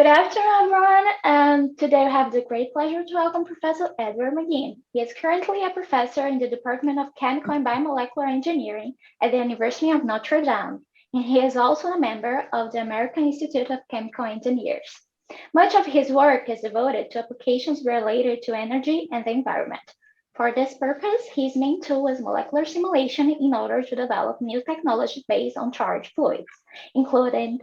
Good afternoon, everyone. Today I have the great pleasure to welcome Professor Edward Maginn. He is currently a professor in the Department of Chemical and Biomolecular Engineering at the University of Notre Dame, and he is also a member of the American Institute of Chemical Engineers. Much of his work is devoted to applications related to energy and the environment. For this purpose, his main tool is molecular simulation in order to develop new technology based on charged fluids, including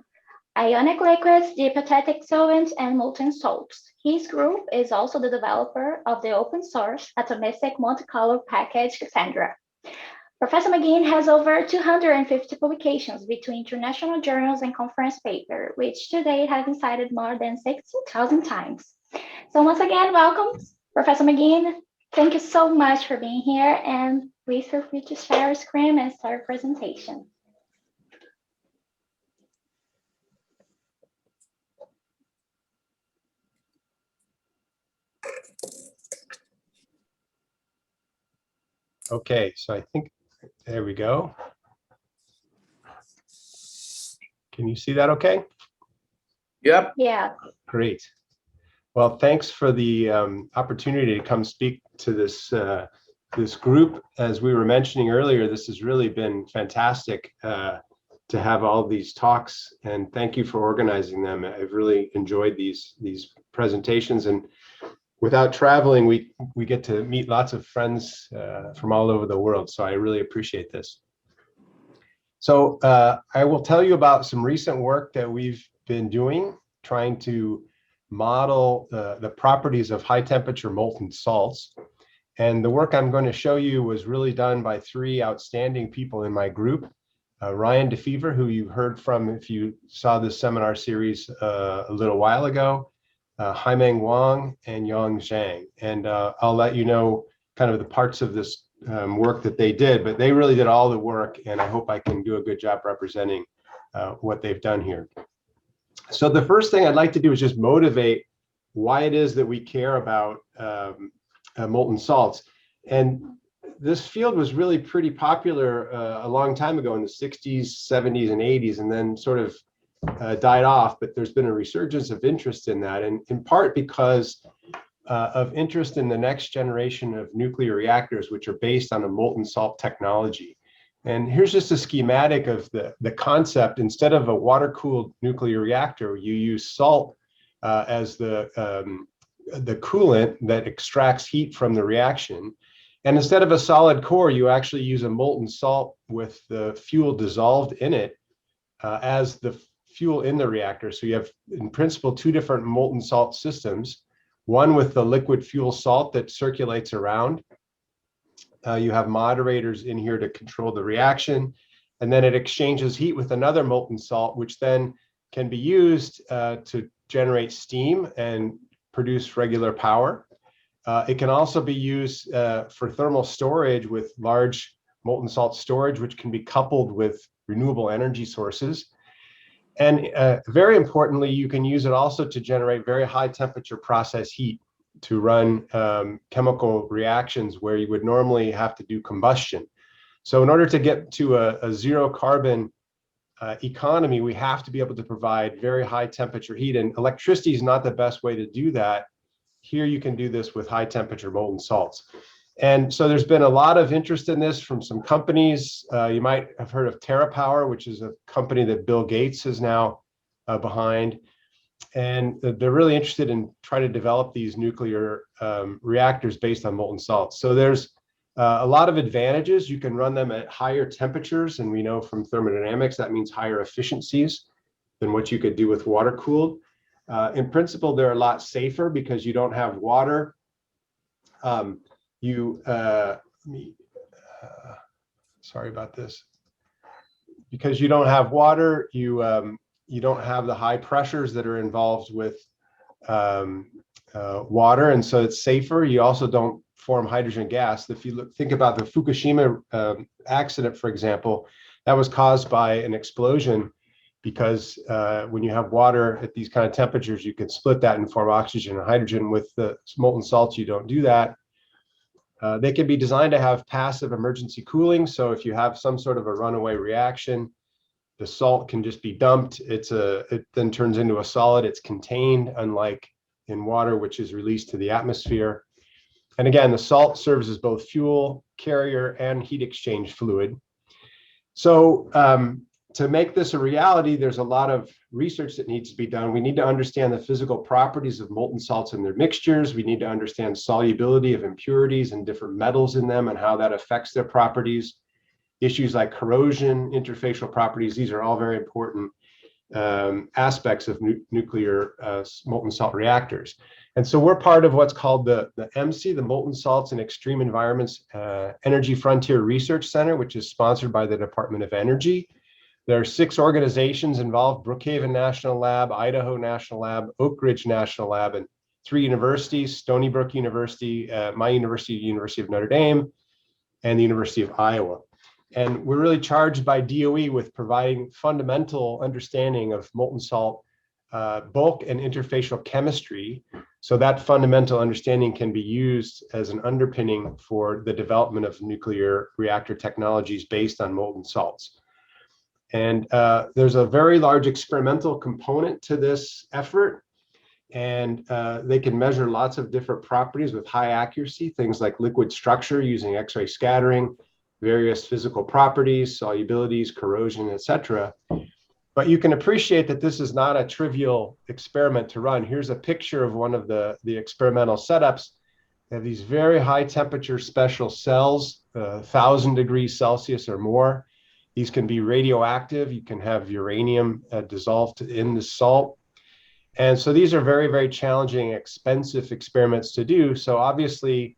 ionic liquids, diepathetic solvents, and molten salts. His group is also the developer of the open source atomistic Monte Carlo package, Cassandra. Professor Maginn has over 250 publications between international journals and conference papers, which to date have been cited more than 16,000 times. So once again, welcome, Professor Maginn. Thank you so much for being here, and please feel free to share your screen and start your presentation. Okay, so I think, there we go. Can you see that okay? Yep. Yeah. Great. Well, thanks for the opportunity to come speak to this this group. As we were mentioning earlier, this has really been fantastic to have all these talks, and thank you for organizing them. I've really enjoyed these presentations, and without traveling, we get to meet lots of friends from all over the world. So I really appreciate this. So I will tell you about some recent work that we've been doing, trying to model the properties of high temperature molten salts. And the work I'm going to show you was really done by three outstanding people in my group. Ryan DeFever, who you heard from if you saw this seminar series a little while ago, Haimeng Wang, and Yang Zhang. And I'll let you know kind of the parts of this work that they did, but they really did all the work, and I hope I can do a good job representing what they've done here. So the first thing I'd like to do is just motivate why it is that we care about molten salts. And this field was really pretty popular a long time ago in the 60s, 70s, and 80s, and then sort of died off, but there's been a resurgence of interest in that, and in part because of interest in the next generation of nuclear reactors, which are based on a molten salt technology. And here's just a schematic of the concept. Instead of a water-cooled nuclear reactor, you use salt as the coolant that extracts heat from the reaction. And instead of a solid core, you actually use a molten salt with the fuel dissolved in it as the fuel in the reactor. So you have, in principle, two different molten salt systems, one with the liquid fuel salt that circulates around. You have moderators in here to control the reaction, and then it exchanges heat with another molten salt, which then can be used to generate steam and produce regular power. It can also be used for thermal storage with large molten salt storage, which can be coupled with renewable energy sources. And very importantly, you can use it also to generate very high temperature process heat to run chemical reactions where you would normally have to do combustion. So in order to get to a zero carbon economy, we have to be able to provide very high temperature heat, and electricity is not the best way to do that. Here you can do this with high temperature molten salts. And so there's been a lot of interest in this from some companies. You might have heard of TerraPower, which is a company that Bill Gates is now behind. And they're really interested in trying to develop these nuclear reactors based on molten salts. So there's a lot of advantages. You can run them at higher temperatures, and we know from thermodynamics that means higher efficiencies than what you could do with water cooled. In principle, they're a lot safer because you don't have water. Sorry about this. Because you don't have water, you don't have the high pressures that are involved with water, and so it's safer. You also don't form hydrogen gas. If you think about the Fukushima accident, for example, that was caused by an explosion, because when you have water at these kind of temperatures, you can split that and form oxygen and hydrogen. With the molten salts, you don't do that. They can be designed to have passive emergency cooling. So if you have some sort of a runaway reaction, The salt can just be dumped. It then turns into a solid. It's contained, unlike in water, which is released to the atmosphere. And again, the salt serves as both fuel, carrier, and heat exchange fluid. So to make this a reality, there's a lot of research that needs to be done. We need to understand the physical properties of molten salts and their mixtures. We need to understand solubility of impurities and different metals in them and how that affects their properties. Issues like corrosion, interfacial properties, these are all very important aspects of nuclear molten salt reactors. And so we're part of what's called the MC, the Molten Salts in Extreme Environments Energy Frontier Research Center, which is sponsored by the Department of Energy. There are 6 organizations involved: Brookhaven National Lab, Idaho National Lab, Oak Ridge National Lab, and 3 universities: Stony Brook University, my university, University of Notre Dame, and the University of Iowa. And we're really charged by DOE with providing fundamental understanding of molten salt bulk and interfacial chemistry, so that fundamental understanding can be used as an underpinning for the development of nuclear reactor technologies based on molten salts. And there's a very large experimental component to this effort, and they can measure lots of different properties with high accuracy, things like liquid structure using X-ray scattering, various physical properties, solubilities, corrosion, etc. But you can appreciate that this is not a trivial experiment to run. Here's a picture of one of the experimental setups. They have these very high temperature special cells, 1,000 degrees Celsius or more. These can be radioactive. You can have uranium dissolved in the salt. And so these are very, very challenging, expensive experiments to do. So obviously,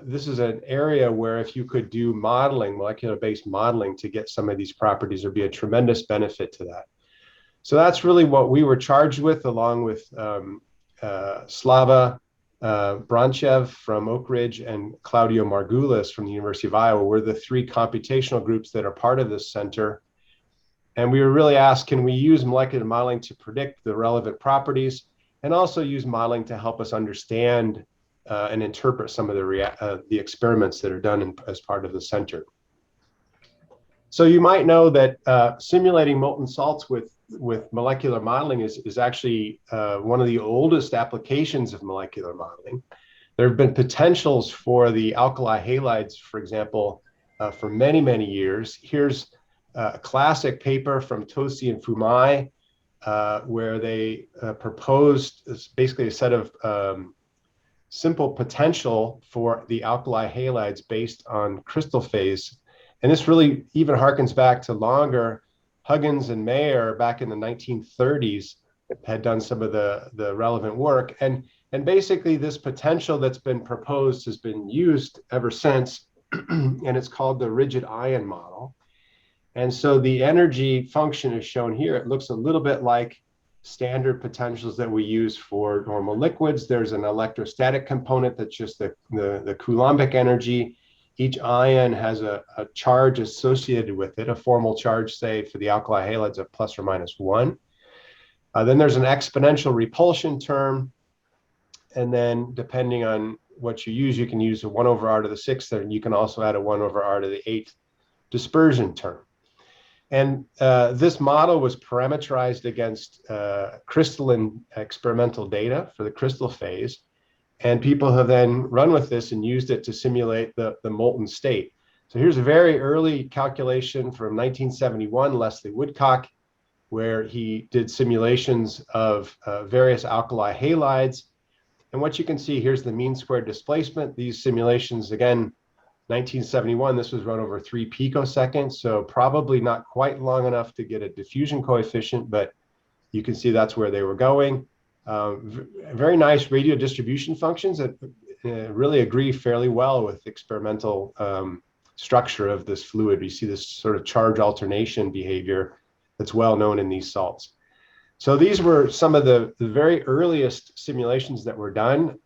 this is an area where if you could do modeling, molecular-based modeling to get some of these properties, there'd be a tremendous benefit to that. So that's really what we were charged with, along with Slava Branchev from Oak Ridge and Claudio Margulis from the University of Iowa. We're the 3 computational groups that are part of this center. And we were really asked, can we use molecular modeling to predict the relevant properties, and also use modeling to help us understand and interpret some of the experiments that are done as part of the center. So you might know that simulating molten salts with molecular modeling is actually one of the oldest applications of molecular modeling. There have been potentials for the alkali halides, for example, for many, many years. Here's a classic paper from Tosi and Fumai, where they proposed basically a set of simple potential for the alkali halides based on crystal phase. And this really even harkens back to longer. Huggins and Mayer back in the 1930s had done some of the relevant work. And basically this potential that's been proposed has been used ever since, and it's called the rigid ion model. And so the energy function is shown here. It looks a little bit like standard potentials that we use for normal liquids. There's an electrostatic component that's just the Coulombic energy. Each ion has a charge associated with it, a formal charge, say, for the alkali halides of plus or minus 1. Then there's an exponential repulsion term. And then depending on what you use, you can use a 1 over r to the 6th, and you can also add a 1 over r to the 8th dispersion term. And this model was parameterized against crystalline experimental data for the crystal phase. And people have then run with this and used it to simulate the molten state. So here's a very early calculation from 1971, Leslie Woodcock, where he did simulations of various alkali halides. And what you can see, here's the mean squared displacement. These simulations, again, 1971, this was run over 3 picoseconds, so probably not quite long enough to get a diffusion coefficient, but you can see that's where they were going. Very nice radio distribution functions that really agree fairly well with experimental structure of this fluid. You see this sort of charge alternation behavior that's well known in these salts. So these were some of the very earliest simulations that were done.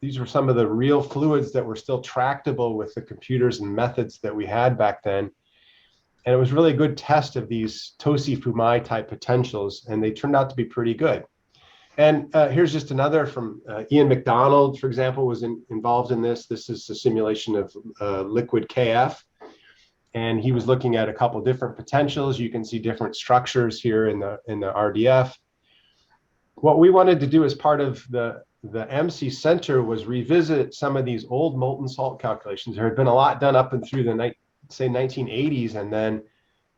These were some of the real fluids that were still tractable with the computers and methods that we had back then. And it was really a good test of these Tosi-Fumai type potentials, and they turned out to be pretty good. And here's just another from Ian McDonald, for example, was involved in this. This is a simulation of liquid KF. And he was looking at a couple different potentials. You can see different structures here in the RDF. What we wanted to do as part of the MC Center was revisit some of these old molten salt calculations. There had been a lot done up and through the, say, 1980s, and then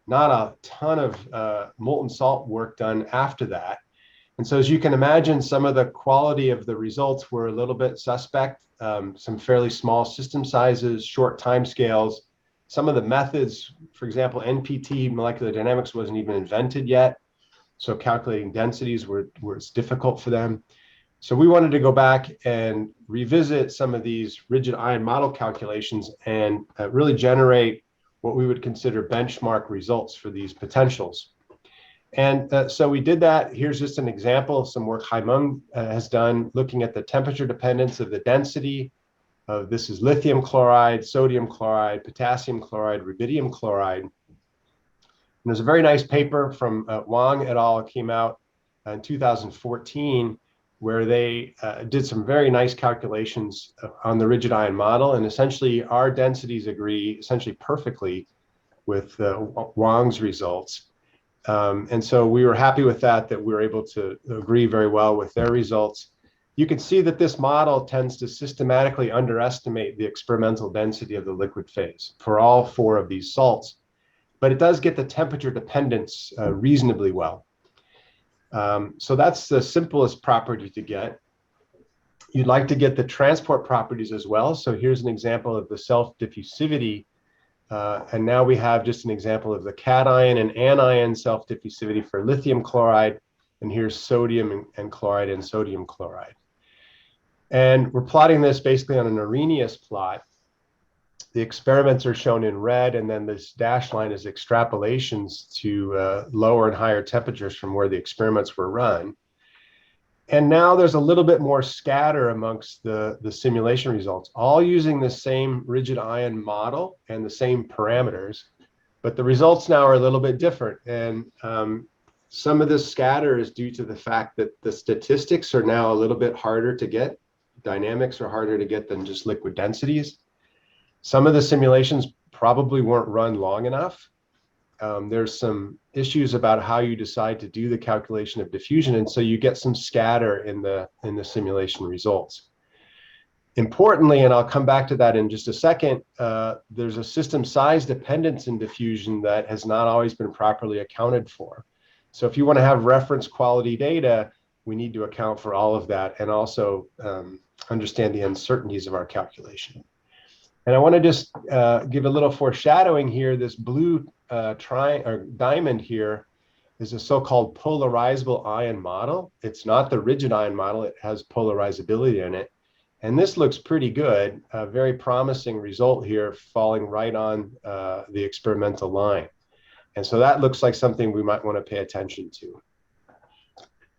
not a ton of molten salt work done after that. And so as you can imagine, some of the quality of the results were a little bit suspect, some fairly small system sizes, short time scales. Some of the methods, for example, NPT, molecular dynamics, wasn't even invented yet. So calculating densities was difficult for them. So we wanted to go back and revisit some of these rigid ion model calculations and really generate what we would consider benchmark results for these potentials. And so we did that. Here's just an example of some work Haimeng has done looking at the temperature dependence of the density of, this is lithium chloride, sodium chloride, potassium chloride, rubidium chloride. And there's a very nice paper from Wang et al. Came out in 2014, where they did some very nice calculations on the rigid ion model. And essentially our densities agree essentially perfectly with Wang's results. And so we were happy with that we were able to agree very well with their results. You can see that this model tends to systematically underestimate the experimental density of the liquid phase for all four of these salts, but it does get the temperature dependence reasonably well. So that's the simplest property to get. You'd like to get the transport properties as well. So here's an example of the self-diffusivity. And now we have just an example of the cation and anion self-diffusivity for lithium chloride. And here's sodium and chloride and sodium chloride. And we're plotting this basically on an Arrhenius plot. The experiments are shown in red, and then this dashed line is extrapolations to lower and higher temperatures from where the experiments were run. And now there's a little bit more scatter amongst the simulation results, all using the same rigid ion model and the same parameters, but the results now are a little bit different. And some of this scatter is due to the fact that the statistics are now a little bit harder to get. Dynamics are harder to get than just liquid densities. Some of the simulations probably weren't run long enough. There's some issues about how you decide to do the calculation of diffusion, and so you get some scatter in the simulation results. Importantly, and I'll come back to that in just a second, there's a system size dependence in diffusion that has not always been properly accounted for. So if you want to have reference quality data, we need to account for all of that and also understand the uncertainties of our calculation. And I want to just give a little foreshadowing here. This blue diamond here is a so-called polarizable ion model. It's not the rigid ion model. It has polarizability in it. And this looks pretty good, a very promising result here, falling right on the experimental line. And so that looks like something we might want to pay attention to.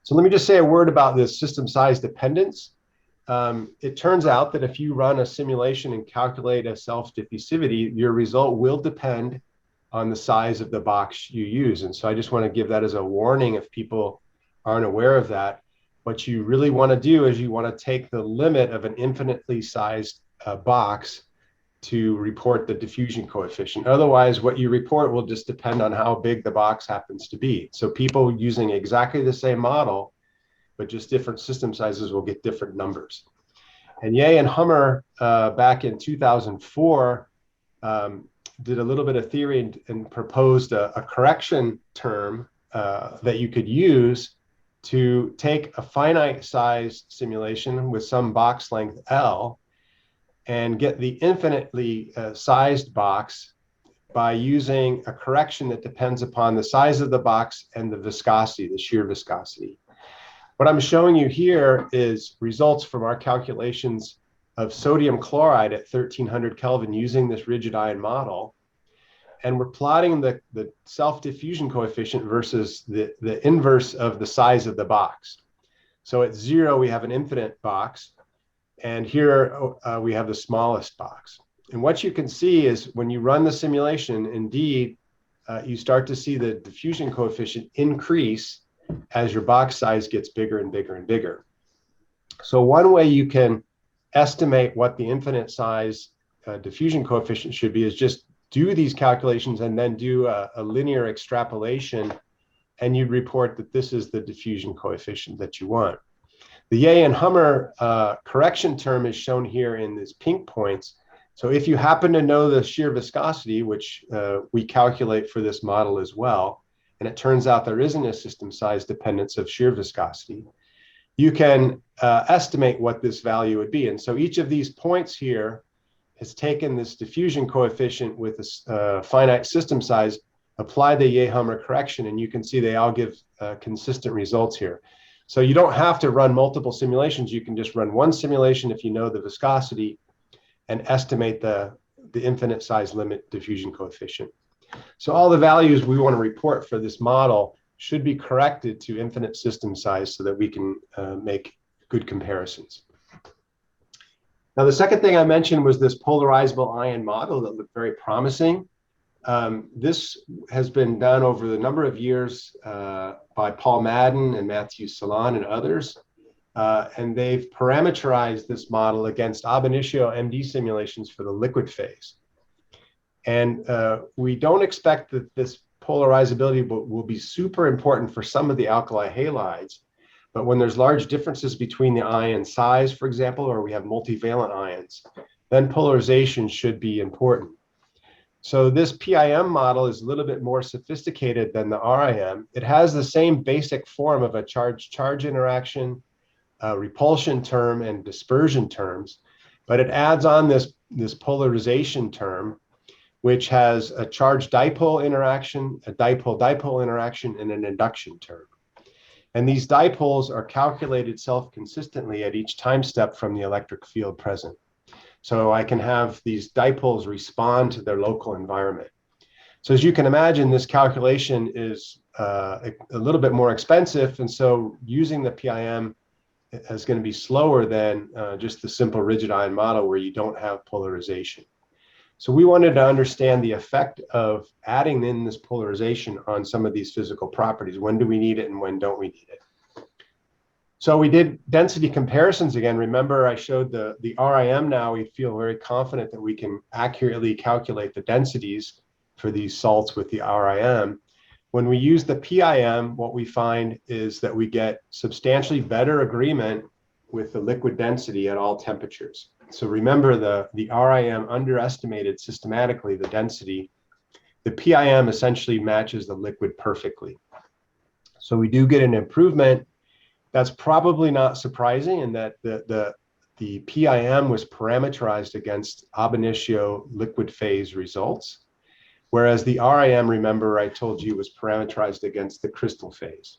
So let me just say a word about this system size dependence. It turns out that if you run a simulation and calculate a self-diffusivity, your result will depend on the size of the box you use. And so I just want to give that as a warning if people aren't aware of that. What you really want to do is you want to take the limit of an infinitely sized box to report the diffusion coefficient. Otherwise, what you report will just depend on how big the box happens to be. So people using exactly the same model, but just different system sizes, will get different numbers. And Ye and Hummer back in 2004 did a little bit of theory and proposed a correction term that you could use to take a finite size simulation with some box length L and get the infinitely sized box by using a correction that depends upon the size of the box and the viscosity, the shear viscosity. What I'm showing you here is results from our calculations of sodium chloride at 1300 Kelvin using this rigid ion model. And we're plotting the self-diffusion coefficient versus the inverse of the size of the box. So at 0, we have an infinite box. And here we have the smallest box. And what you can see is when you run the simulation, indeed, you start to see the diffusion coefficient increase as your box size gets bigger and bigger and bigger. So one way you can estimate what the infinite size diffusion coefficient should be is just do these calculations and then do a linear extrapolation, and you'd report that this is the diffusion coefficient that you want. The Yeh and Hummer correction term is shown here in these pink points. So if you happen to know the shear viscosity, which we calculate for this model as well, and it turns out there isn't a system size dependence of shear viscosity, you can estimate what this value would be. And so each of these points here has taken this diffusion coefficient with a finite system size, apply the Yeh-Hummer correction, and you can see they all give consistent results here. So you don't have to run multiple simulations. You can just run one simulation if you know the viscosity and estimate the infinite size limit diffusion coefficient. So all the values we want to report for this model should be corrected to infinite system size so that we can make good comparisons. Now, the second thing I mentioned was this polarizable ion model that looked very promising. This has been done over the number of years by Paul Maginn and Matthew Salon and others. And they've parameterized this model against ab initio MD simulations for the liquid phase. And we don't expect that this polarizability will be super important for some of the alkali halides. But when there's large differences between the ion size, for example, or we have multivalent ions, then polarization should be important. So this PIM model is a little bit more sophisticated than the RIM. It has the same basic form of a charge-charge interaction, repulsion term, and dispersion terms, but it adds on this polarization term, which has a charge-dipole interaction, a dipole-dipole interaction, and an induction term. And these dipoles are calculated self-consistently at each time step from the electric field present. So I can have these dipoles respond to their local environment. So as you can imagine, this calculation is a little bit more expensive. And so using the PIM is going to be slower than just the simple rigid ion model where you don't have polarization. So we wanted to understand the effect of adding in this polarization on some of these physical properties. When do we need it and when don't we need it? So we did density comparisons again. Remember, I showed the RIM now. We feel very confident that we can accurately calculate the densities for these salts with the RIM. When we use the PIM, what we find is that we get substantially better agreement with the liquid density at all temperatures. So remember, the RIM underestimated systematically the density. The PIM essentially matches the liquid perfectly. So we do get an improvement. That's probably not surprising in that the PIM was parameterized against ab initio liquid phase results, whereas the RIM, remember, I told you, was parameterized against the crystal phase.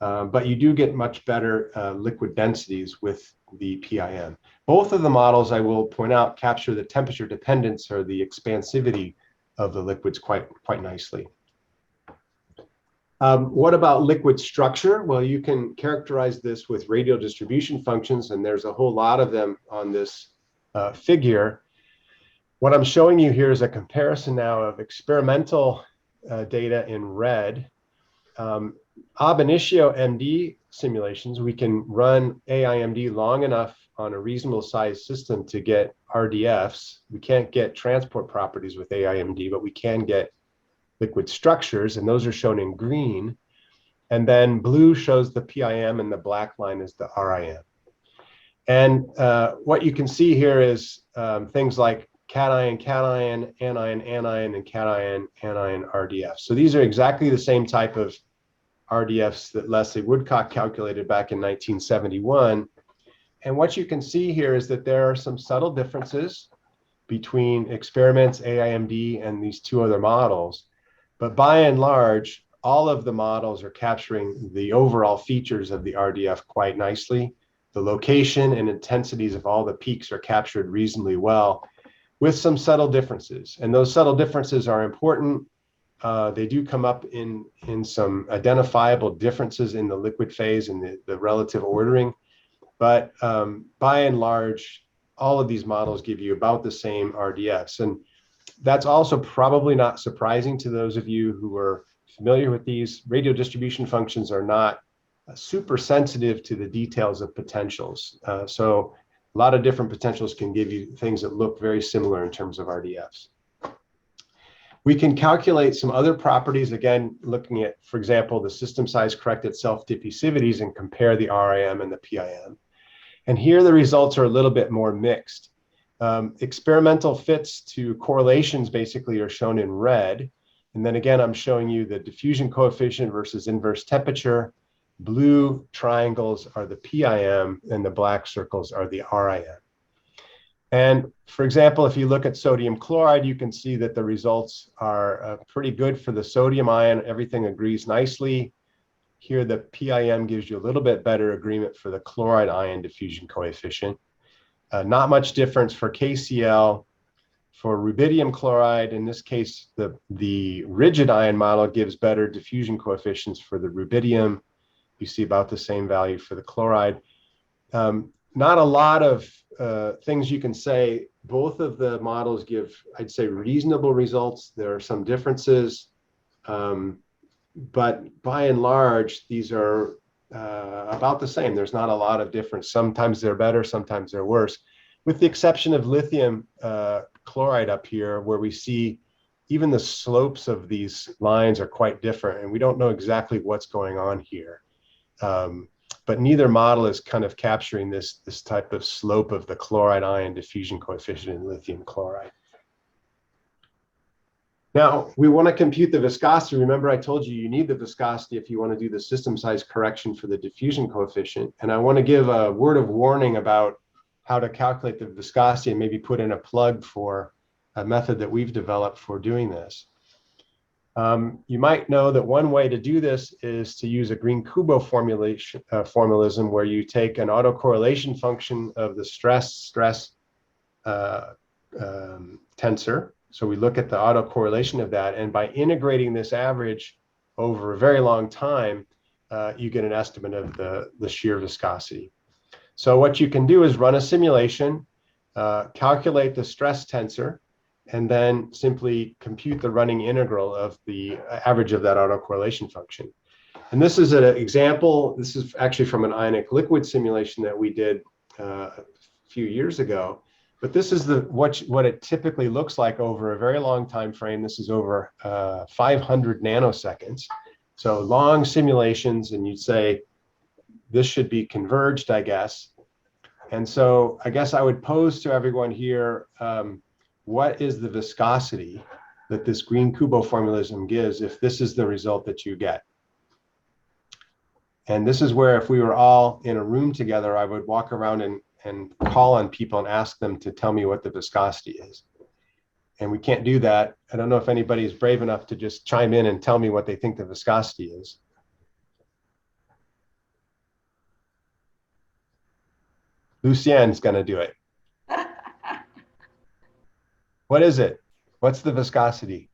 But you do get much better liquid densities with the PIM. Both of the models, I will point out, capture the temperature dependence or the expansivity of the liquids quite nicely. What about liquid structure? Well, you can characterize this with radial distribution functions, and there's a whole lot of them on this figure. What I'm showing you here is a comparison now of experimental data in red. Ab initio MD simulations, we can run AIMD long enough on a reasonable size system to get RDFs. We can't get transport properties with AIMD, but we can get liquid structures, and those are shown in green. And then blue shows the PIM, and the black line is the RIM. And what you can see here is things like cation, cation, anion, anion, and cation, anion RDF. So these are exactly the same type of RDFs that Leslie Woodcock calculated back in 1971. And what you can see here is that there are some subtle differences between experiments, AIMD, and these two other models. But by and large, all of the models are capturing the overall features of the RDF quite nicely. The location and intensities of all the peaks are captured reasonably well, with some subtle differences. And those subtle differences are important. They do come up in some identifiable differences in the liquid phase and the relative ordering. But by and large, all of these models give you about the same RDFs. And that's also probably not surprising to those of you who are familiar with these. Radial distribution functions are not super sensitive to the details of potentials. So a lot of different potentials can give you things that look very similar in terms of RDFs. We can calculate some other properties, again, looking at, for example, the system size corrected self-diffusivities and compare the RIM and the PIM. And here the results are a little bit more mixed. Experimental fits to correlations basically are shown in red. And then again, I'm showing you the diffusion coefficient versus inverse temperature. Blue triangles are the PIM and the black circles are the RIM. And for example, if you look at sodium chloride, you can see that the results are pretty good for the sodium ion. Everything agrees nicely. Here, the PIM gives you a little bit better agreement for the chloride ion diffusion coefficient. Not much difference for KCl. For rubidium chloride, in this case, the rigid ion model gives better diffusion coefficients for the rubidium. You see about the same value for the chloride. Not a lot of things you can say. Both of the models give, I'd say, reasonable results. There are some differences, but by and large, these are about the same. There's not a lot of difference. Sometimes they're better, sometimes they're worse, with the exception of lithium chloride up here, where we see even the slopes of these lines are quite different, and we don't know exactly what's going on here. But neither model is kind of capturing this type of slope of the chloride ion diffusion coefficient in lithium chloride. Now, we want to compute the viscosity. Remember, I told you you need the viscosity if you want to do the system size correction for the diffusion coefficient. And I want to give a word of warning about how to calculate the viscosity and maybe put in a plug for a method that we've developed for doing this. You might know that one way to do this is to use a Green-Kubo formalism, where you take an autocorrelation function of the stress tensor. So we look at the autocorrelation of that, and by integrating this average over a very long time, you get an estimate of the shear viscosity. So what you can do is run a simulation, calculate the stress tensor, and then simply compute the running integral of the average of that autocorrelation function. And this is an example. This is actually from an ionic liquid simulation that we did a few years ago. But this is what it typically looks like over a very long time frame. This is over 500 nanoseconds. So long simulations, and you'd say this should be converged, I guess. And so I guess I would pose to everyone here, what is the viscosity that this Green-Kubo formalism gives if this is the result that you get? And this is where, if we were all in a room together, I would walk around and call on people and ask them to tell me what the viscosity is. And we can't do that. I don't know if anybody is brave enough to just chime in and tell me what they think the viscosity is. Lucienne's going to do it. What is it? What's the viscosity?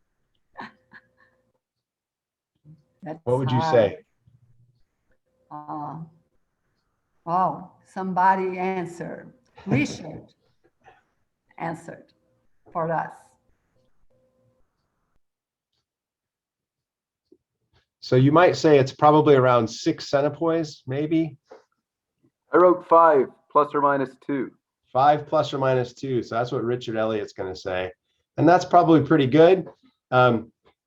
What would you say? Oh, somebody answered. Richard answered for us. So you might say it's probably around 6 centipoise, maybe? I wrote 5 plus or minus 2. 5 plus or minus 2. So that's what Richard Elliott's going to say. And that's probably pretty good.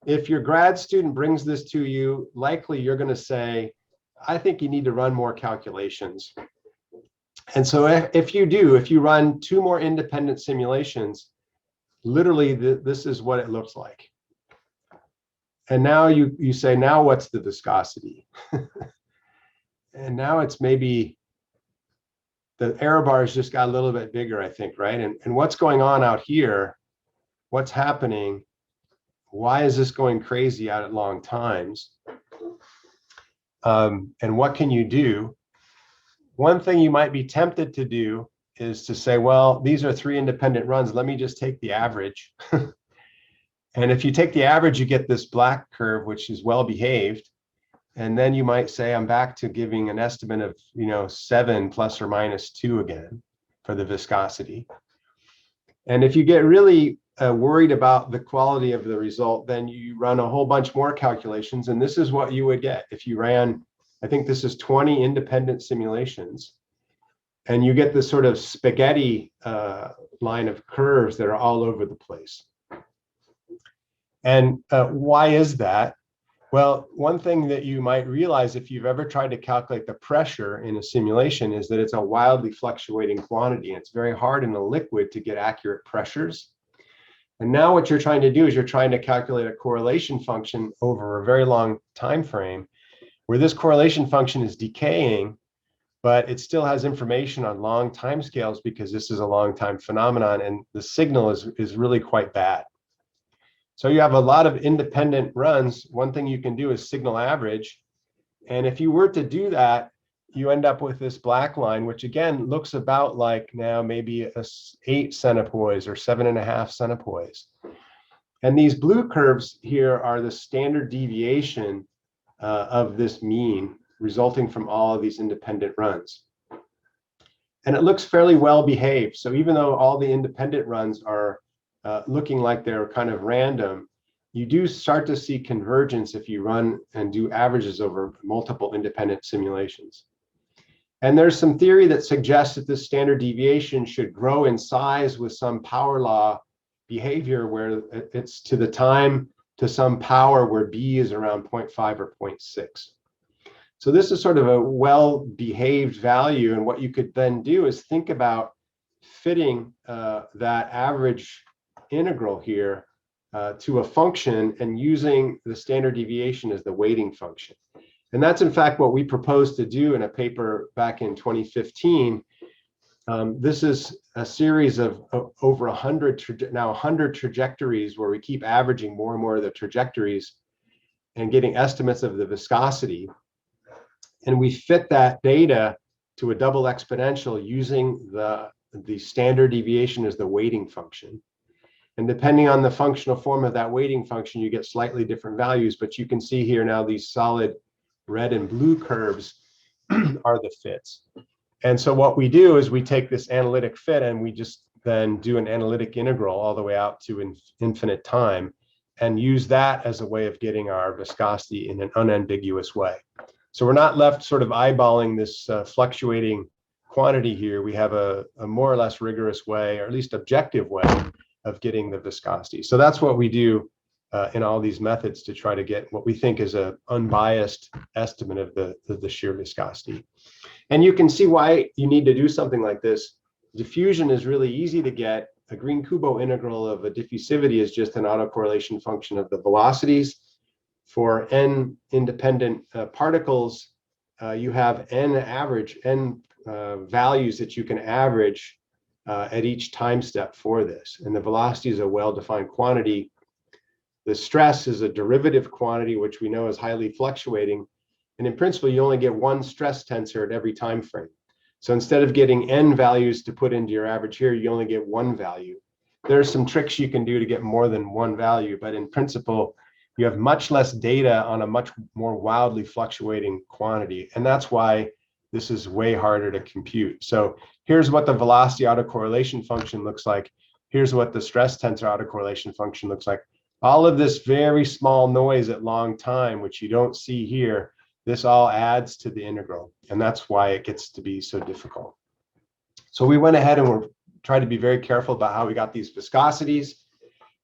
If your grad student brings this to you, likely you're going to say, I think you need to run more calculations. And so if you run 2 more independent simulations, literally this is what it looks like. And now you say, now what's the viscosity? And now it's maybe the error bars just got a little bit bigger, I think, right? And what's going on out here? What's happening? Why is this going crazy out at long times? And what can you do? One thing you might be tempted to do is to say, well, these are 3 independent runs. Let me just take the average. And if you take the average, you get this black curve, which is well behaved. And then you might say, I'm back to giving an estimate of 7 plus or minus 2 again for the viscosity. And if you get really worried about the quality of the result, then you run a whole bunch more calculations. And this is what you would get if you ran, I think this is 20 independent simulations. And you get this sort of spaghetti line of curves that are all over the place. And why is that? Well, one thing that you might realize if you've ever tried to calculate the pressure in a simulation is that it's a wildly fluctuating quantity. And it's very hard in a liquid to get accurate pressures. And now what you're trying to do is you're trying to calculate a correlation function over a very long time frame where this correlation function is decaying, but it still has information on long time scales because this is a long time phenomenon and the signal is really quite bad. So you have a lot of independent runs. One thing you can do is signal average. And if you were to do that, you end up with this black line, which again looks about like now maybe 8 centipoise or 7.5 centipoise. And these blue curves here are the standard deviation of this mean resulting from all of these independent runs. And it looks fairly well behaved. So even though all the independent runs are looking like they're kind of random, you do start to see convergence if you run and do averages over multiple independent simulations. And there's some theory that suggests that this standard deviation should grow in size with some power law behavior where it's to the time to some power where B is around 0.5 or 0.6. So this is sort of a well-behaved value. And what you could then do is think about fitting that average integral here to a function and using the standard deviation as the weighting function. And that's in fact what we proposed to do in a paper back in 2015. This is a series of over 100 trajectories where we keep averaging more and more of the trajectories and getting estimates of the viscosity. And we fit that data to a double exponential using the standard deviation as the weighting function. And depending on the functional form of that weighting function, you get slightly different values, but you can see here now these solid red and blue curves are the fits. And so what we do is we take this analytic fit and we just then do an analytic integral all the way out to infinite time and use that as a way of getting our viscosity in an unambiguous way. So we're not left sort of eyeballing this fluctuating quantity here. We have a more or less rigorous way, or at least objective way, of getting the viscosity. So that's what we do in all these methods to try to get what we think is an unbiased estimate of the shear viscosity. And you can see why you need to do something like this. Diffusion is really easy to get. A Green-Kubo integral of a diffusivity is just an autocorrelation function of the velocities. For n independent particles, you have n values that you can average at each time step for this. And the velocity is a well-defined quantity. The stress is a derivative quantity, which we know is highly fluctuating. And in principle, you only get one stress tensor at every time frame. So instead of getting n values to put into your average here, you only get one value. There are some tricks you can do to get more than one value, but in principle, you have much less data on a much more wildly fluctuating quantity. And that's why this is way harder to compute. So here's what the velocity autocorrelation function looks like. Here's what the stress tensor autocorrelation function looks like. All of this very small noise at long time, which you don't see here, this all adds to the integral. And that's why it gets to be so difficult. So we went ahead and we're trying to be very careful about how we got these viscosities.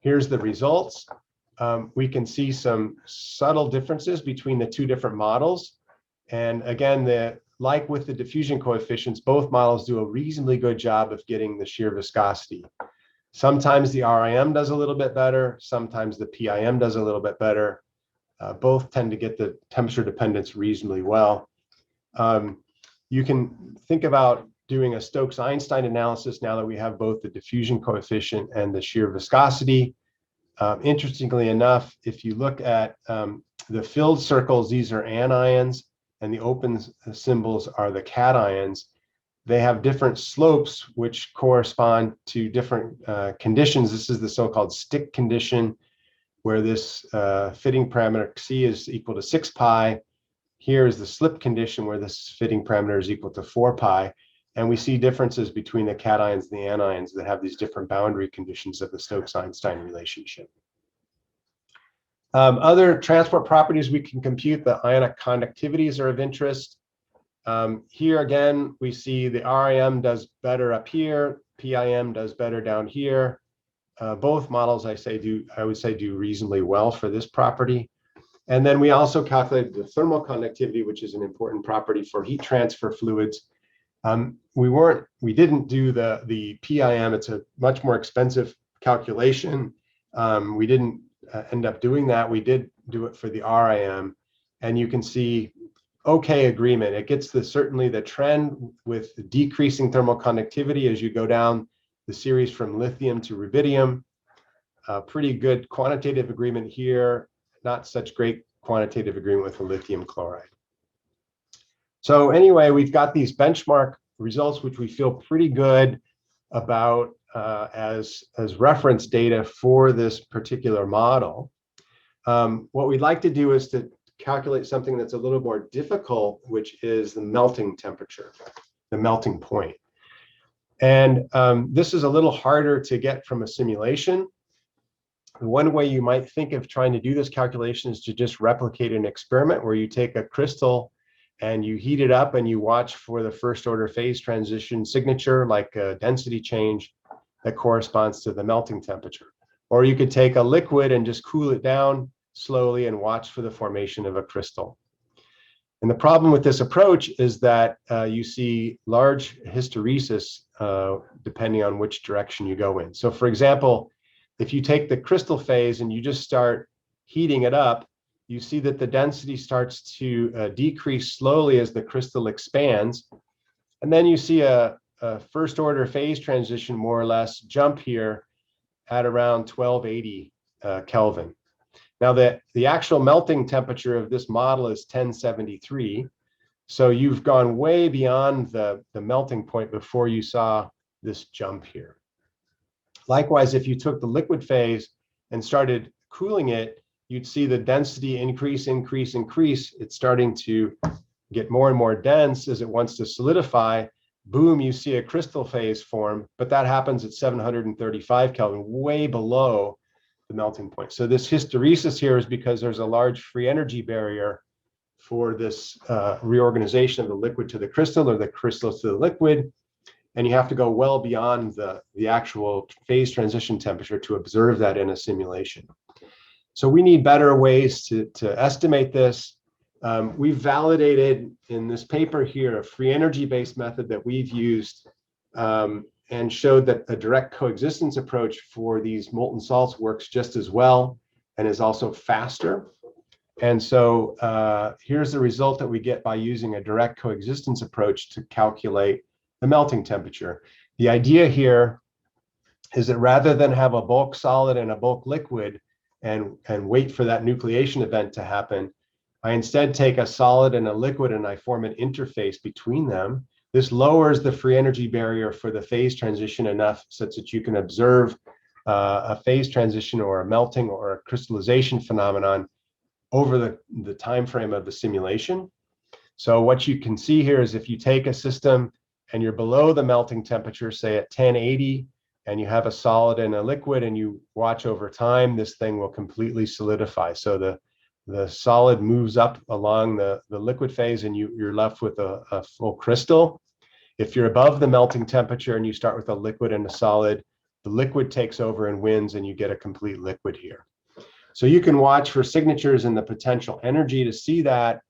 Here's the results. We can see some subtle differences between the two different models. And again, like with the diffusion coefficients, both models do a reasonably good job of getting the shear viscosity. Sometimes the RIM does a little bit better. Sometimes the PIM does a little bit better. Both tend to get the temperature dependence reasonably well. You can think about doing a Stokes Einstein analysis now that we have both the diffusion coefficient and the shear viscosity. Interestingly enough, if you look at the filled circles, these are anions, and the open symbols are the cations. They have different slopes, which correspond to different conditions. This is the so-called stick condition, where this fitting parameter C is equal to 6 pi. Here is the slip condition, where this fitting parameter is equal to 4 pi. And we see differences between the cations and the anions that have these different boundary conditions of the Stokes-Einstein relationship. Other transport properties we can compute, the ionic conductivities are of interest. Here again, we see the RIM does better up here, PIM does better down here. both models I would say do reasonably well for this property. And then we also calculated the thermal conductivity, which is an important property for heat transfer fluids. We didn't do the PIM. It's a much more expensive calculation. We didn't end up doing that. We did do it for the RIM, and you can see okay agreement. It gets certainly the trend with the decreasing thermal conductivity as you go down the series from lithium to rubidium. Pretty good quantitative agreement here, not such great quantitative agreement with the lithium chloride. So anyway, we've got these benchmark results, which we feel pretty good about as reference data for this particular model. What we'd like to do is to calculate something that's a little more difficult, which is the melting temperature, the melting point. And this is a little harder to get from a simulation. One way you might think of trying to do this calculation is to just replicate an experiment where you take a crystal and you heat it up and you watch for the first order phase transition signature, like a density change that corresponds to the melting temperature. Or you could take a liquid and just cool it down slowly and watch for the formation of a crystal. And the problem with this approach is that you see large hysteresis depending on which direction you go in. So for example, if you take the crystal phase and you just start heating it up, you see that the density starts to decrease slowly as the crystal expands. And then you see a first order phase transition more or less jump here at around 1280 Kelvin. Now the actual melting temperature of this model is 1073. So you've gone way beyond the melting point before you saw this jump here. Likewise, if you took the liquid phase and started cooling it, you'd see the density increase. It's starting to get more and more dense as it wants to solidify. Boom, you see a crystal phase form, but that happens at 735 Kelvin, way below the melting point. So this hysteresis here is because there's a large free energy barrier for this reorganization of the liquid to the crystal or the crystal to the liquid. And you have to go well beyond the actual phase transition temperature to observe that in a simulation. So we need better ways to estimate this. We've validated in this paper here a free energy based method that we've used and showed that a direct coexistence approach for these molten salts works just as well and is also faster. And so here's the result that we get by using a direct coexistence approach to calculate the melting temperature. The idea here is that rather than have a bulk solid and a bulk liquid and wait for that nucleation event to happen, I instead take a solid and a liquid and I form an interface between them. This lowers the free energy barrier for the phase transition enough such that you can observe a phase transition or a melting or a crystallization phenomenon over the time frame of the simulation. So what you can see here is if you take a system and you're below the melting temperature, say at 1080, and you have a solid and a liquid and you watch over time, this thing will completely solidify. So the solid moves up along the liquid phase and you're left with a full crystal. If you're above the melting temperature and you start with a liquid and a solid, the liquid takes over and wins and you get a complete liquid here. So you can watch for signatures in the potential energy to see that,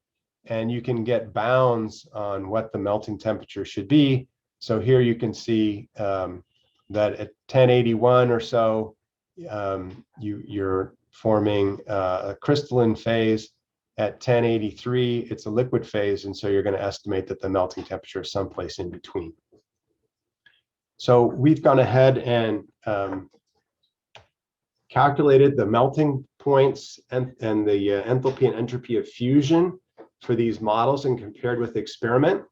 and you can get bounds on what the melting temperature should be. So here you can see that at 1081 or so, you're forming a crystalline phase. At 1083, it's a liquid phase, and so you're going to estimate that the melting temperature is someplace in between. So we've gone ahead and calculated the melting points and the enthalpy and entropy of fusion for these models and compared with the experiment.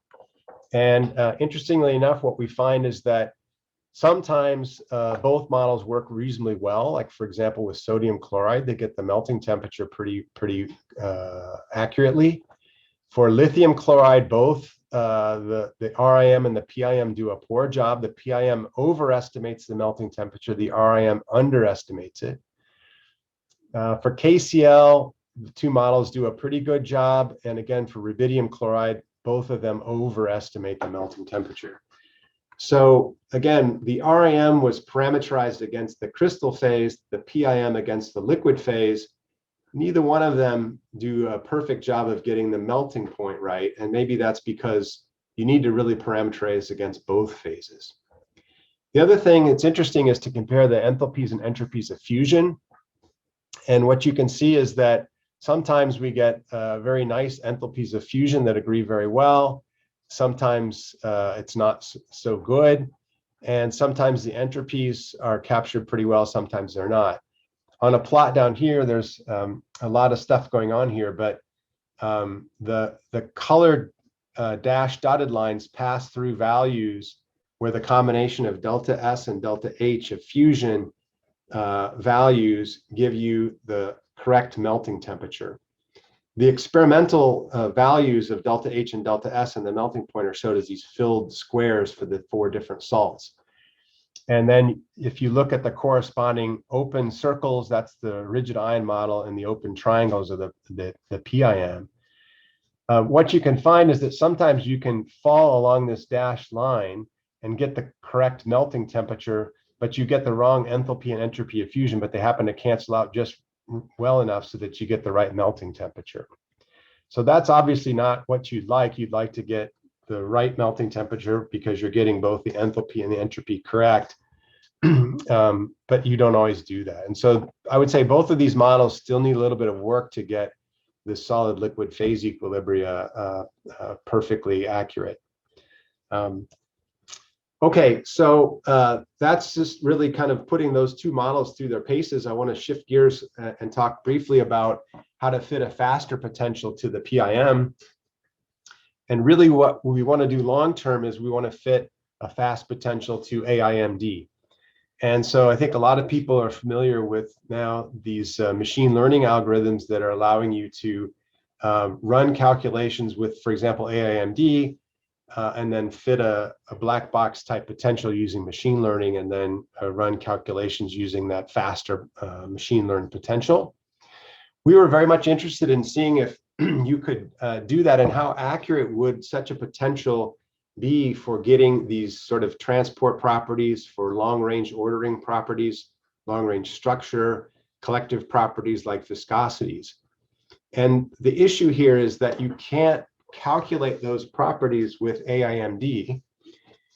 And interestingly enough, what we find is that sometimes both models work reasonably well. Like for example, with sodium chloride, they get the melting temperature pretty accurately. For lithium chloride, both the RIM and the PIM do a poor job. The PIM overestimates the melting temperature. The RIM underestimates it. For KCl, the two models do a pretty good job. And again, for rubidium chloride, both of them overestimate the melting temperature. So again, the RAM was parameterized against the crystal phase, the PIM against the liquid phase. Neither one of them do a perfect job of getting the melting point right. And maybe that's because you need to really parameterize against both phases. The other thing that's interesting is to compare the enthalpies and entropies of fusion. And what you can see is that sometimes we get very nice enthalpies of fusion that agree very well. Sometimes it's not so good. And sometimes the entropies are captured pretty well, sometimes they're not. On a plot down here, there's a lot of stuff going on here, but the colored dashed dotted lines pass through values where the combination of delta S and delta H of fusion values give you the correct melting temperature. The experimental values of delta H and delta S and the melting point are showed as these filled squares for the 4 different salts. And then if you look at the corresponding open circles, that's the rigid ion model, and the open triangles are the PIM. What you can find is that sometimes you can fall along this dashed line and get the correct melting temperature, but you get the wrong enthalpy and entropy of fusion, but they happen to cancel out just well enough so that you get the right melting temperature. So that's obviously not what you'd like. You'd like to get the right melting temperature because you're getting both the enthalpy and the entropy correct, but you don't always do that. And so I would say both of these models still need a little bit of work to get the solid liquid phase equilibria perfectly accurate. Okay, so that's just really kind of putting those 2 models through their paces. I want to shift gears and talk briefly about how to fit a faster potential to the PIM. And really what we want to do long term is we want to fit a fast potential to AIMD. And so I think a lot of people are familiar with now these machine learning algorithms that are allowing you to run calculations with, for example, AIMD, and then fit a black box type potential using machine learning, and then run calculations using that faster machine learned potential. We were very much interested in seeing if you could do that, and how accurate would such a potential be for getting these sort of transport properties, for long range ordering properties, long range structure, collective properties like viscosities. And the issue here is that you can't calculate those properties with AIMD.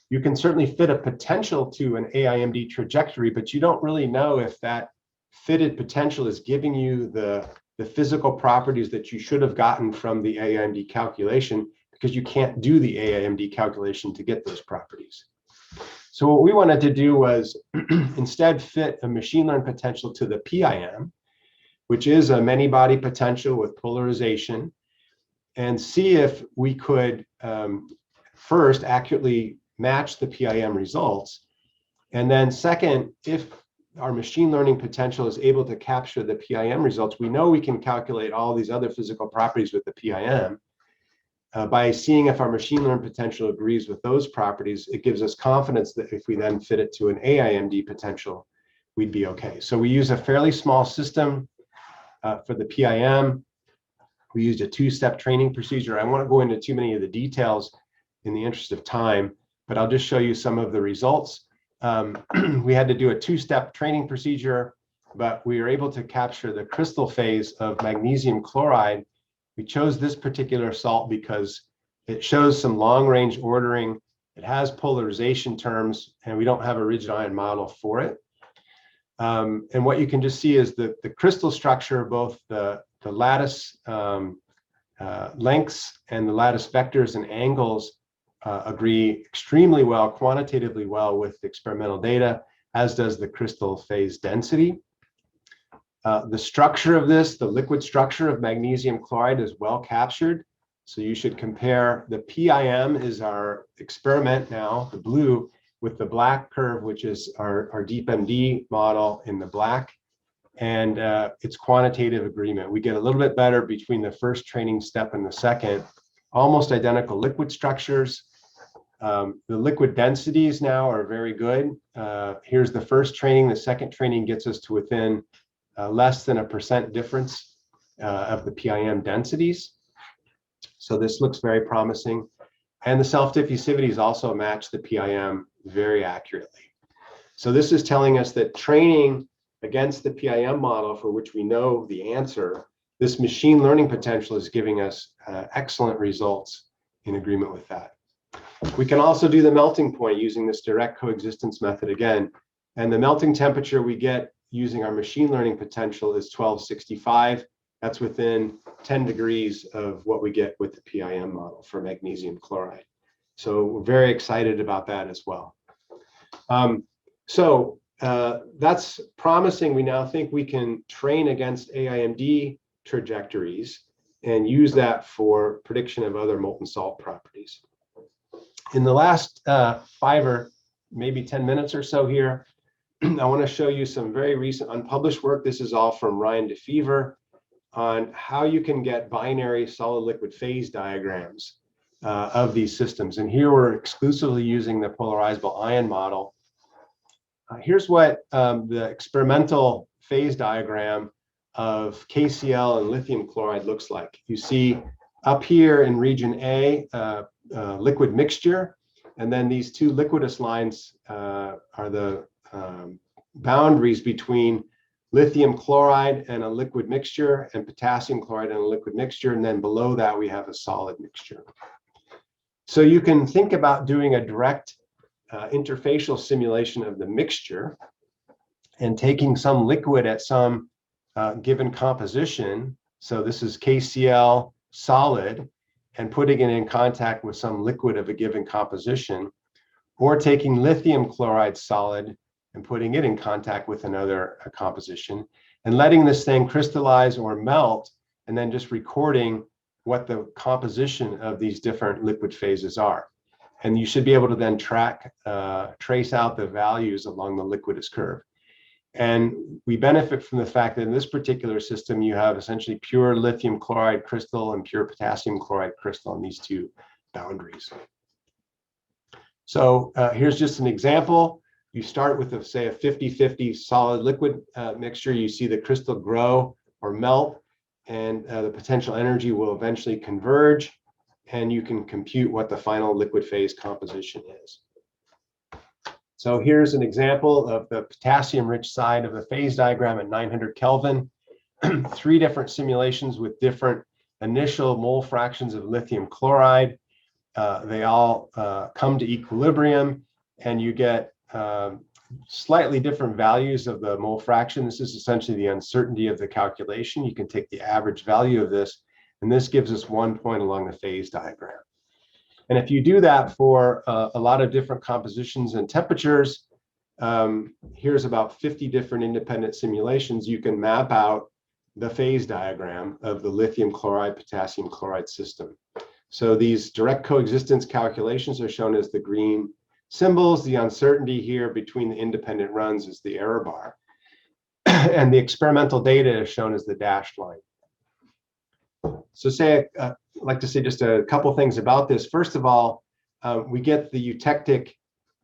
You can certainly fit a potential to an AIMD trajectory, but you don't really know if that fitted potential is giving you the physical properties that you should have gotten from the AIMD calculation, because you can't do the AIMD calculation to get those properties. So what we wanted to do was instead fit a machine learned potential to the PIM, which is a many body potential with polarization, and see if we could first accurately match the PIM results. And then second, if our machine learning potential is able to capture the PIM results, we know we can calculate all these other physical properties with the PIM. By seeing if our machine learned potential agrees with those properties, it gives us confidence that if we then fit it to an AIMD potential, we'd be okay. So we use a fairly small system for the PIM. We used a 2-step training procedure. I won't go into too many of the details in the interest of time, but I'll just show you some of the results. We had to do a 2-step training procedure, but we were able to capture the crystal phase of magnesium chloride. We chose this particular salt because it shows some long-range ordering. It has polarization terms, and we don't have a rigid ion model for it. And what you can just see is that the crystal structure, both the lattice lengths and the lattice vectors and angles agree extremely well, quantitatively well with the experimental data, as does the crystal phase density. The structure of this, the liquid structure of magnesium chloride, is well captured. So you should compare the PIM is our experiment now, the blue, with the black curve, which is our DeepMD model in the black. And it's quantitative agreement. We get a little bit better between the first training step and the second. Almost identical liquid structures. The liquid densities now are very good. Here's the first training. The second training gets us to within less than 1% difference of the PIM densities. So this looks very promising. And the self-diffusivities also match the PIM very accurately. So this is telling us that training against the PIM model, for which we know the answer, this machine learning potential is giving us excellent results in agreement with that. We can also do the melting point using this direct coexistence method again. And the melting temperature we get using our machine learning potential is 1265. That's within 10 degrees of what we get with the PIM model for magnesium chloride. So we're very excited about that as well. That's promising. We now think we can train against AIMD trajectories and use that for prediction of other molten salt properties. In the last 5 or maybe 10 minutes or so here, I want to show you some very recent unpublished work. This is all from Ryan DeFever on how you can get binary solid liquid phase diagrams of these systems. And here we're exclusively using the polarizable ion model. Here's what the experimental phase diagram of KCl and lithium chloride looks like. You see up here in region A, liquid mixture, and then these two liquidus lines are the boundaries between lithium chloride and a liquid mixture, and potassium chloride and a liquid mixture, and then below that we have a solid mixture. So you can think about doing a direct interfacial simulation of the mixture and taking some liquid at some given composition. So this is KCl solid, and putting it in contact with some liquid of a given composition, or taking lithium chloride solid and putting it in contact with another composition, and letting this thing crystallize or melt, and then just recording what the composition of these different liquid phases are. And you should be able to then trace out the values along the liquidus curve. And we benefit from the fact that in this particular system, you have essentially pure lithium chloride crystal and pure potassium chloride crystal on these two boundaries. So here's just an example. You start with, say, a 50-50 solid liquid mixture. You see the crystal grow or melt, and the potential energy will eventually converge, and you can compute what the final liquid phase composition is. So here's an example of the potassium-rich side of the phase diagram at 900 Kelvin. 3 different simulations with different initial mole fractions of lithium chloride. They all come to equilibrium, and you get slightly different values of the mole fraction. This is essentially the uncertainty of the calculation. You can take the average value of this, and this gives us 1 point along the phase diagram. And if you do that for a lot of different compositions and temperatures, here's about 50 different independent simulations. You can map out the phase diagram of the lithium chloride, potassium chloride system. So these direct coexistence calculations are shown as the green symbols. The uncertainty here between the independent runs is the error bar. And the experimental data is shown as the dashed line. So I'd like to say just a couple things about this. First of all, we get the eutectic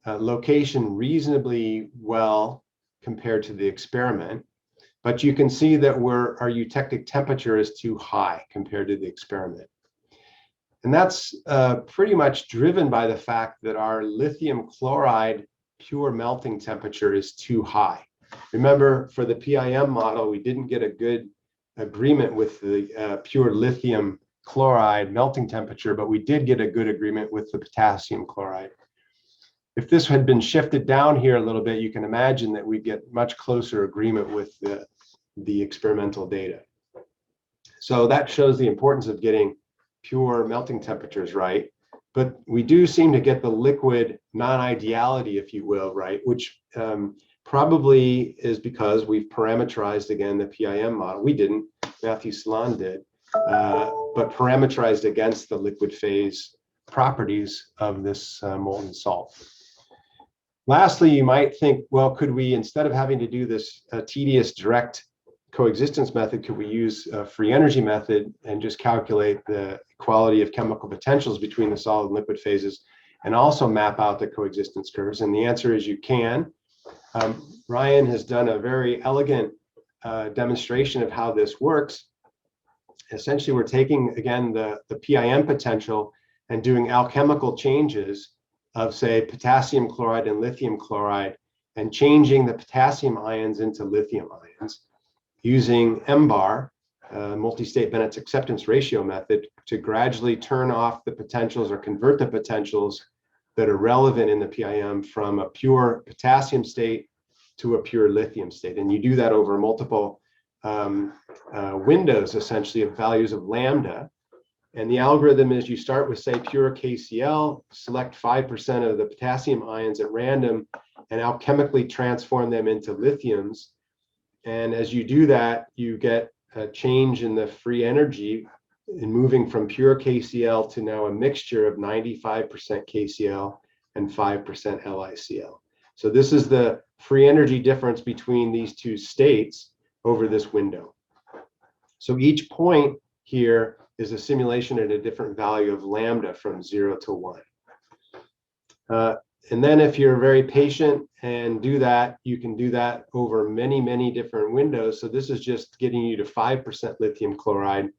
location reasonably well compared to the experiment, but you can see that our eutectic temperature is too high compared to the experiment. And that's pretty much driven by the fact that our lithium chloride pure melting temperature is too high. Remember, for the PIM model, we didn't get a good agreement with the pure lithium chloride melting temperature, but we did get a good agreement with the potassium chloride. If this had been shifted down here a little bit, you can imagine that we get much closer agreement with the experimental data. So that shows the importance of getting pure melting temperatures right. But we do seem to get the liquid non-ideality, if you will, right, which probably is because we've parameterized, again, the PIM model. We didn't, Matthew Salon did, but parameterized against the liquid phase properties of this molten salt. Lastly, you might think, well, could we, instead of having to do this tedious direct coexistence method, could we use a free energy method and just calculate the quality of chemical potentials between the solid and liquid phases and also map out the coexistence curves? And the answer is you can. Ryan has done a very elegant demonstration of how this works. Essentially, we're taking, again, the PIM potential and doing alchemical changes of, say, potassium chloride and lithium chloride, and changing the potassium ions into lithium ions using MBAR, multi-state Bennett's acceptance ratio method, to gradually turn off the potentials or convert the potentials that are relevant in the PIM from a pure potassium state to a pure lithium state. And you do that over multiple windows, essentially, of values of lambda. And the algorithm is you start with, say, pure KCl, select 5% of the potassium ions at random, and alchemically transform them into lithiums. And as you do that, you get a change in the free energy in moving from pure KCl to now a mixture of 95% KCl and 5% LiCl. So this is the free energy difference between these two states over this window. So each point here is a simulation at a different value of lambda from 0 to 1. And then if you're very patient and do that, you can do that over many, many different windows. So this is just getting you to 5% lithium chloride.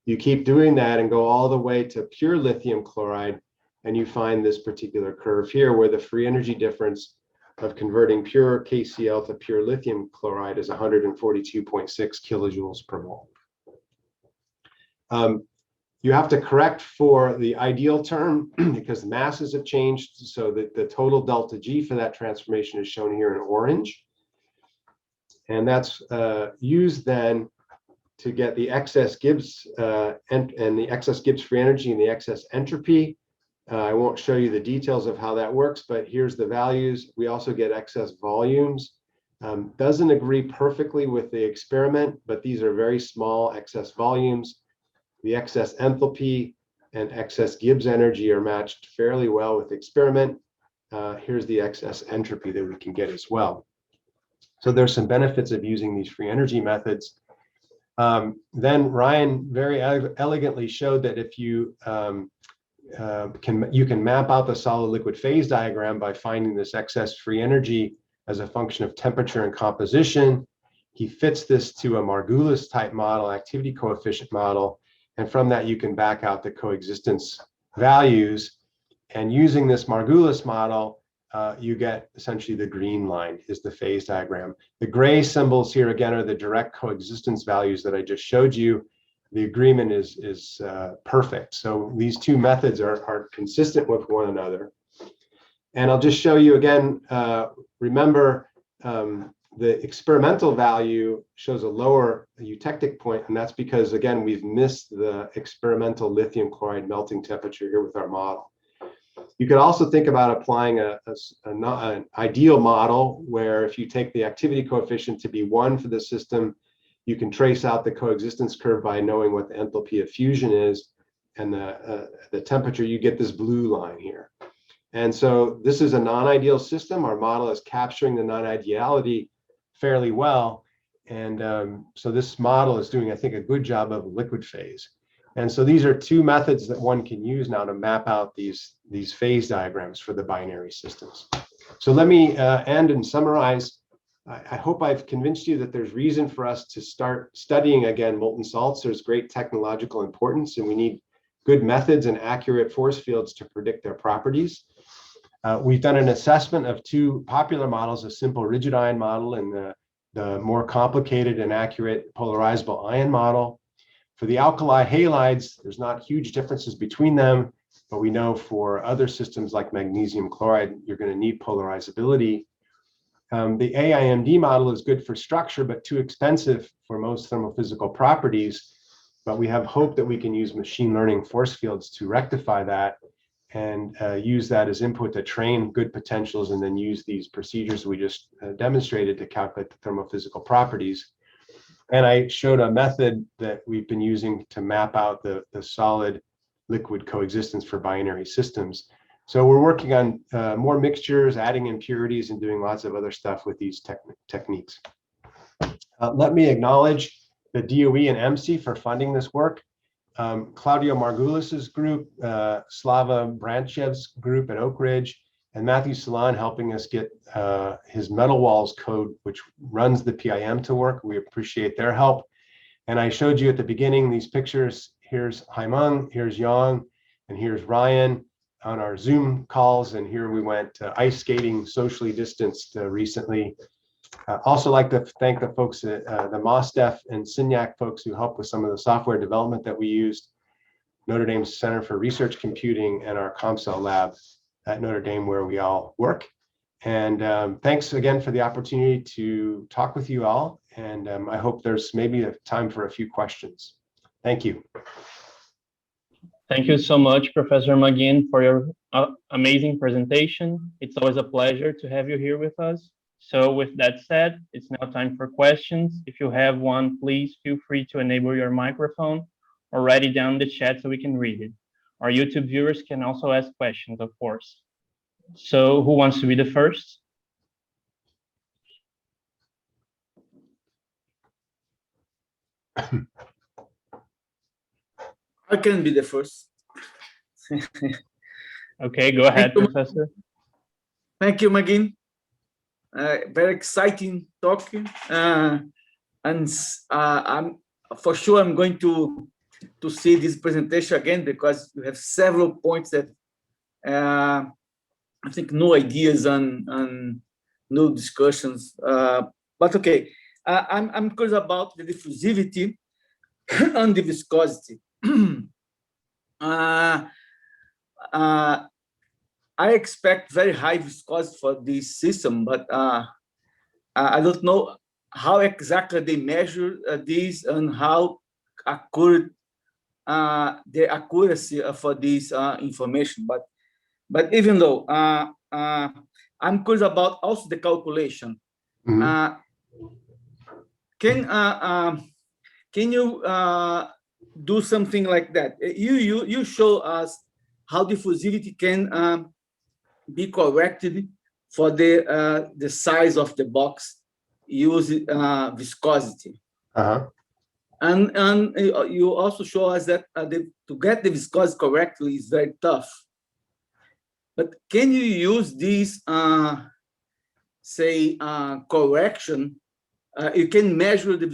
You keep doing that and go all the way to pure lithium chloride, and you find this particular curve here where the free energy difference of converting pure KCl to pure lithium chloride is 142.6 kilojoules per mole. You have to correct for the ideal term because the masses have changed, so that the total delta G for that transformation is shown here in orange. And that's used then to get the excess Gibbs and the excess Gibbs free energy and the excess entropy. I won't show you the details of how that works, but here's the values. We also get excess volumes. Doesn't agree perfectly with the experiment, but these are very small excess volumes. The excess enthalpy and excess Gibbs energy are matched fairly well with the experiment. Here's the excess entropy that we can get as well. So there's some benefits of using these free energy methods. Then Ryan very elegantly showed that if you can map out the solid liquid phase diagram by finding this excess free energy as a function of temperature and composition. He fits this to a Margulis type model, activity coefficient model. And from that, you can back out the coexistence values. And using this Margulis model, you get essentially the green line is the phase diagram. The gray symbols here, again, are the direct coexistence values that I just showed you. The agreement is perfect. So these two methods are consistent with one another. And I'll just show you again, remember, the experimental value shows a lower eutectic point, and that's because, again, we've missed the experimental lithium chloride melting temperature here with our model. You could also think about applying an ideal model where if you take the activity coefficient to be 1 for the system, you can trace out the coexistence curve by knowing what the enthalpy of fusion is, and the temperature, you get this blue line here. And so this is a non-ideal system. Our model is capturing the non-ideality fairly well. And so this model is doing, I think, a good job of liquid phase. And so these are two methods that one can use now to map out these phase diagrams for the binary systems. So let me end and summarize. I hope I've convinced you that there's reason for us to start studying again molten salts. There's great technological importance, and we need good methods and accurate force fields to predict their properties. We've done an assessment of two popular models, a simple rigid ion model and the more complicated and accurate polarizable ion model. For the alkali halides, there's not huge differences between them, but we know for other systems like magnesium chloride, you're going to need polarizability. The AIMD model is good for structure, but too expensive for most thermophysical properties. But we have hope that we can use machine learning force fields to rectify that and use that as input to train good potentials, and then use these procedures we just demonstrated to calculate the thermophysical properties. And I showed a method that we've been using to map out the solid liquid coexistence for binary systems. So we're working on more mixtures, adding impurities, and doing lots of other stuff with these techniques. Let me acknowledge the DOE and MC for funding this work. Claudio Margulis's group, Slava Branchev's group at Oak Ridge, and Matthew Salon helping us get his metal walls code, which runs the PIM, to work. We appreciate their help. And I showed you at the beginning these pictures. Here's Haimeng, here's Yang, and here's Ryan. on our Zoom calls, and here we went ice skating, socially distanced recently. Also like to thank the folks at the MOSDEF and SINYAC folks who helped with some of the software development that we used, Notre Dame Center for Research Computing, and our ComCell lab at Notre Dame where we all work. And thanks again for the opportunity to talk with you all. And I hope there's maybe a time for a few questions. Thank you. Thank you so much, Professor Maginn, for your amazing presentation. It's always a pleasure to have you here with us. So with that said, it's now time for questions. If you have one, please feel free to enable your microphone or write it down in the chat so we can read it. Our YouTube viewers can also ask questions, of course. So who wants to be the first? I can be the first. Okay, go ahead, Professor. Thank you, Maginn. Very exciting talk. And for sure I'm going to see this presentation again because you have several points that I think new ideas and new discussions. But okay, I'm curious about the diffusivity and the viscosity. I expect very high viscosity for this system, but I don't know how exactly they measure these and how accurate the accuracy for this information. But even though I'm curious about also the calculation. Mm-hmm. Can you do something like that? You show us how diffusivity can be corrected for the size of the box using viscosity. And you also show us that to get the viscosity correctly is very tough. But can you use this, say, correction? You can measure the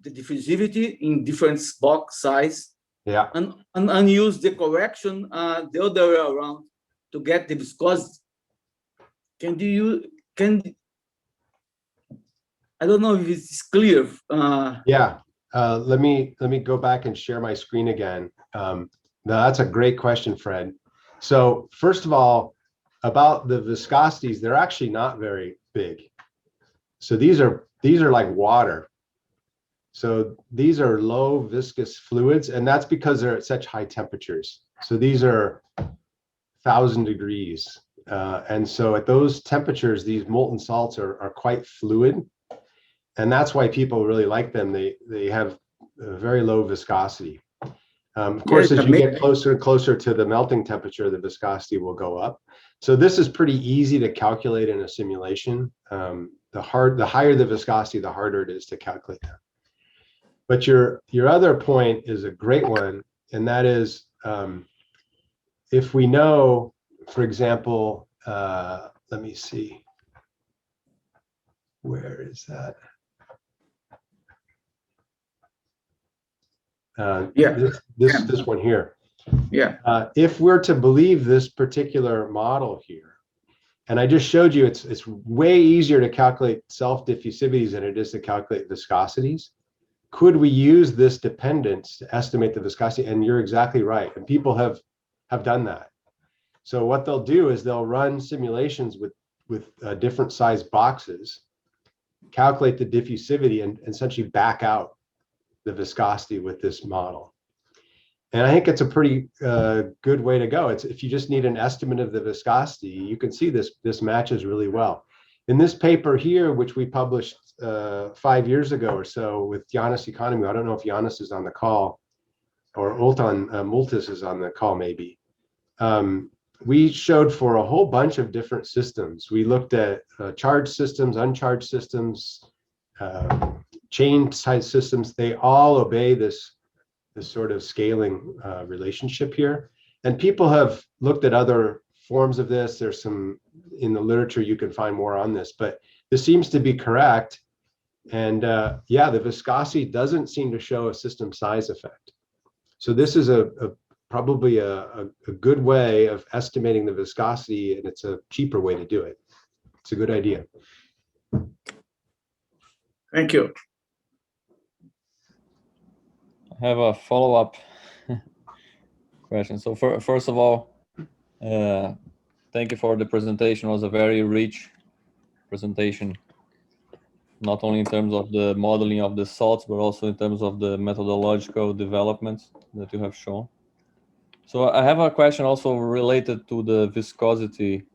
diffusivity in different box size, yeah, and use the correction the other way around to get the viscosity. I don't know if it's clear. Yeah, let me go back and share my screen again. Now that's a great question, Fred. So first of all, about the viscosities, they're actually not very big. So these are like water. So these are low viscous fluids, and that's because they're at such high temperatures. So these are 1,000 degrees. And so at those temperatures, these molten salts are quite fluid. And that's why people really like them. They have a very low viscosity. Of course, as you get closer and closer to the melting temperature, the viscosity will go up. So this is pretty easy to calculate in a simulation. The higher the viscosity, the harder it is to calculate that. But your other point is a great one, and that is if we know, for example, let me see, where is that? This one here. Yeah. If we're to believe this particular model here, and I just showed you it's way easier to calculate self-diffusivities than it is to calculate viscosities. Could we use this dependence to estimate the viscosity? And you're exactly right. And people have done that. So what they'll do is they'll run simulations with different size boxes, calculate the diffusivity, and essentially back out the viscosity with this model. And I think it's a pretty good way to go. It's if you just need an estimate of the viscosity, you can see this matches really well. In this paper here, which we published 5 years ago or so with Yannis Economy, I don't know if Yannis is on the call or Ultan Multis is on the call maybe. We showed for a whole bunch of different systems. We looked at charged systems, uncharged systems, chain type systems. They all obey this sort of scaling relationship here. And people have looked at other forms of this. There's some in the literature you can find more on this, but this seems to be correct. And yeah, the viscosity doesn't seem to show a system size effect. So this is a probably a good way of estimating the viscosity, and it's a cheaper way to do it. It's a good idea. Thank you. I have a follow-up question. So first of all, thank you for the presentation. It was a very rich presentation, not only in terms of the modeling of the salts, but also in terms of the methodological developments that you have shown. So I have a question also related to the viscosity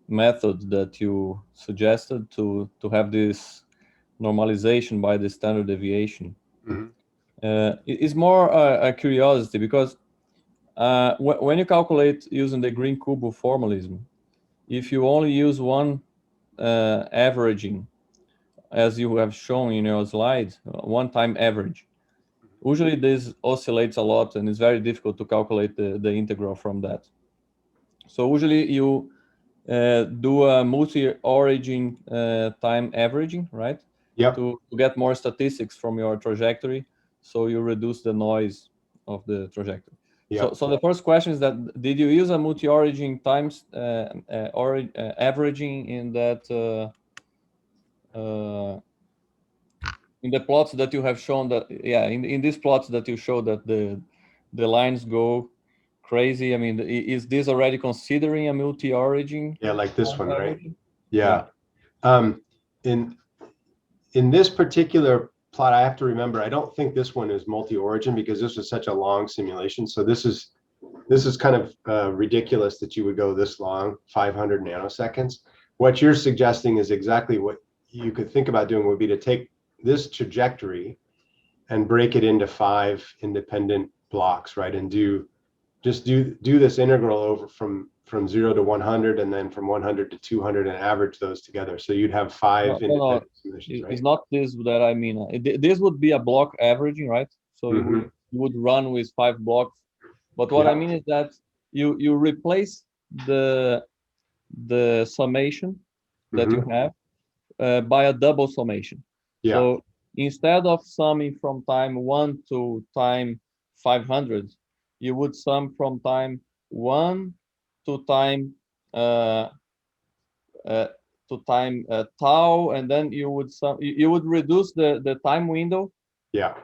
method that you suggested to have this normalization by the standard deviation. Mhm. It's more a curiosity because when you calculate using the green cubo formalism, if you only use one averaging, as you have shown in your slide, one-time average, usually this oscillates a lot and it's very difficult to calculate the integral from that. So usually you do a multi-origin time averaging, right? Yep. To get more statistics from your trajectory, so you reduce the noise of the trajectory. Yep. So the first question is that, did you use a multi-origin times averaging in that in the plots that you have shown that, yeah, in these plots that you show that the lines go crazy? I mean, is this already considering a multi-origin? Yeah, like this one, right? averaging? Yeah. In this particular plot, I have to remember, I don't think this one is multi-origin because this was such a long simulation. So this is kind of ridiculous that you would go this long, 500 nanoseconds. What you're suggesting is exactly what you could think about doing, would be to take this trajectory and break it into 5 independent blocks, right? And do this integral over from 0 to 100, and then from 100 to 200, and average those together. So you'd have 5 independent solutions, right? It's not this that I mean. This would be a block averaging, right? So you would run with 5 blocks. But what I mean is that you replace the summation that you have by a double summation. Yeah. So instead of summing from time 1 to time 500, you would sum from time 1 to time tau, and then you would reduce the time window Yeah.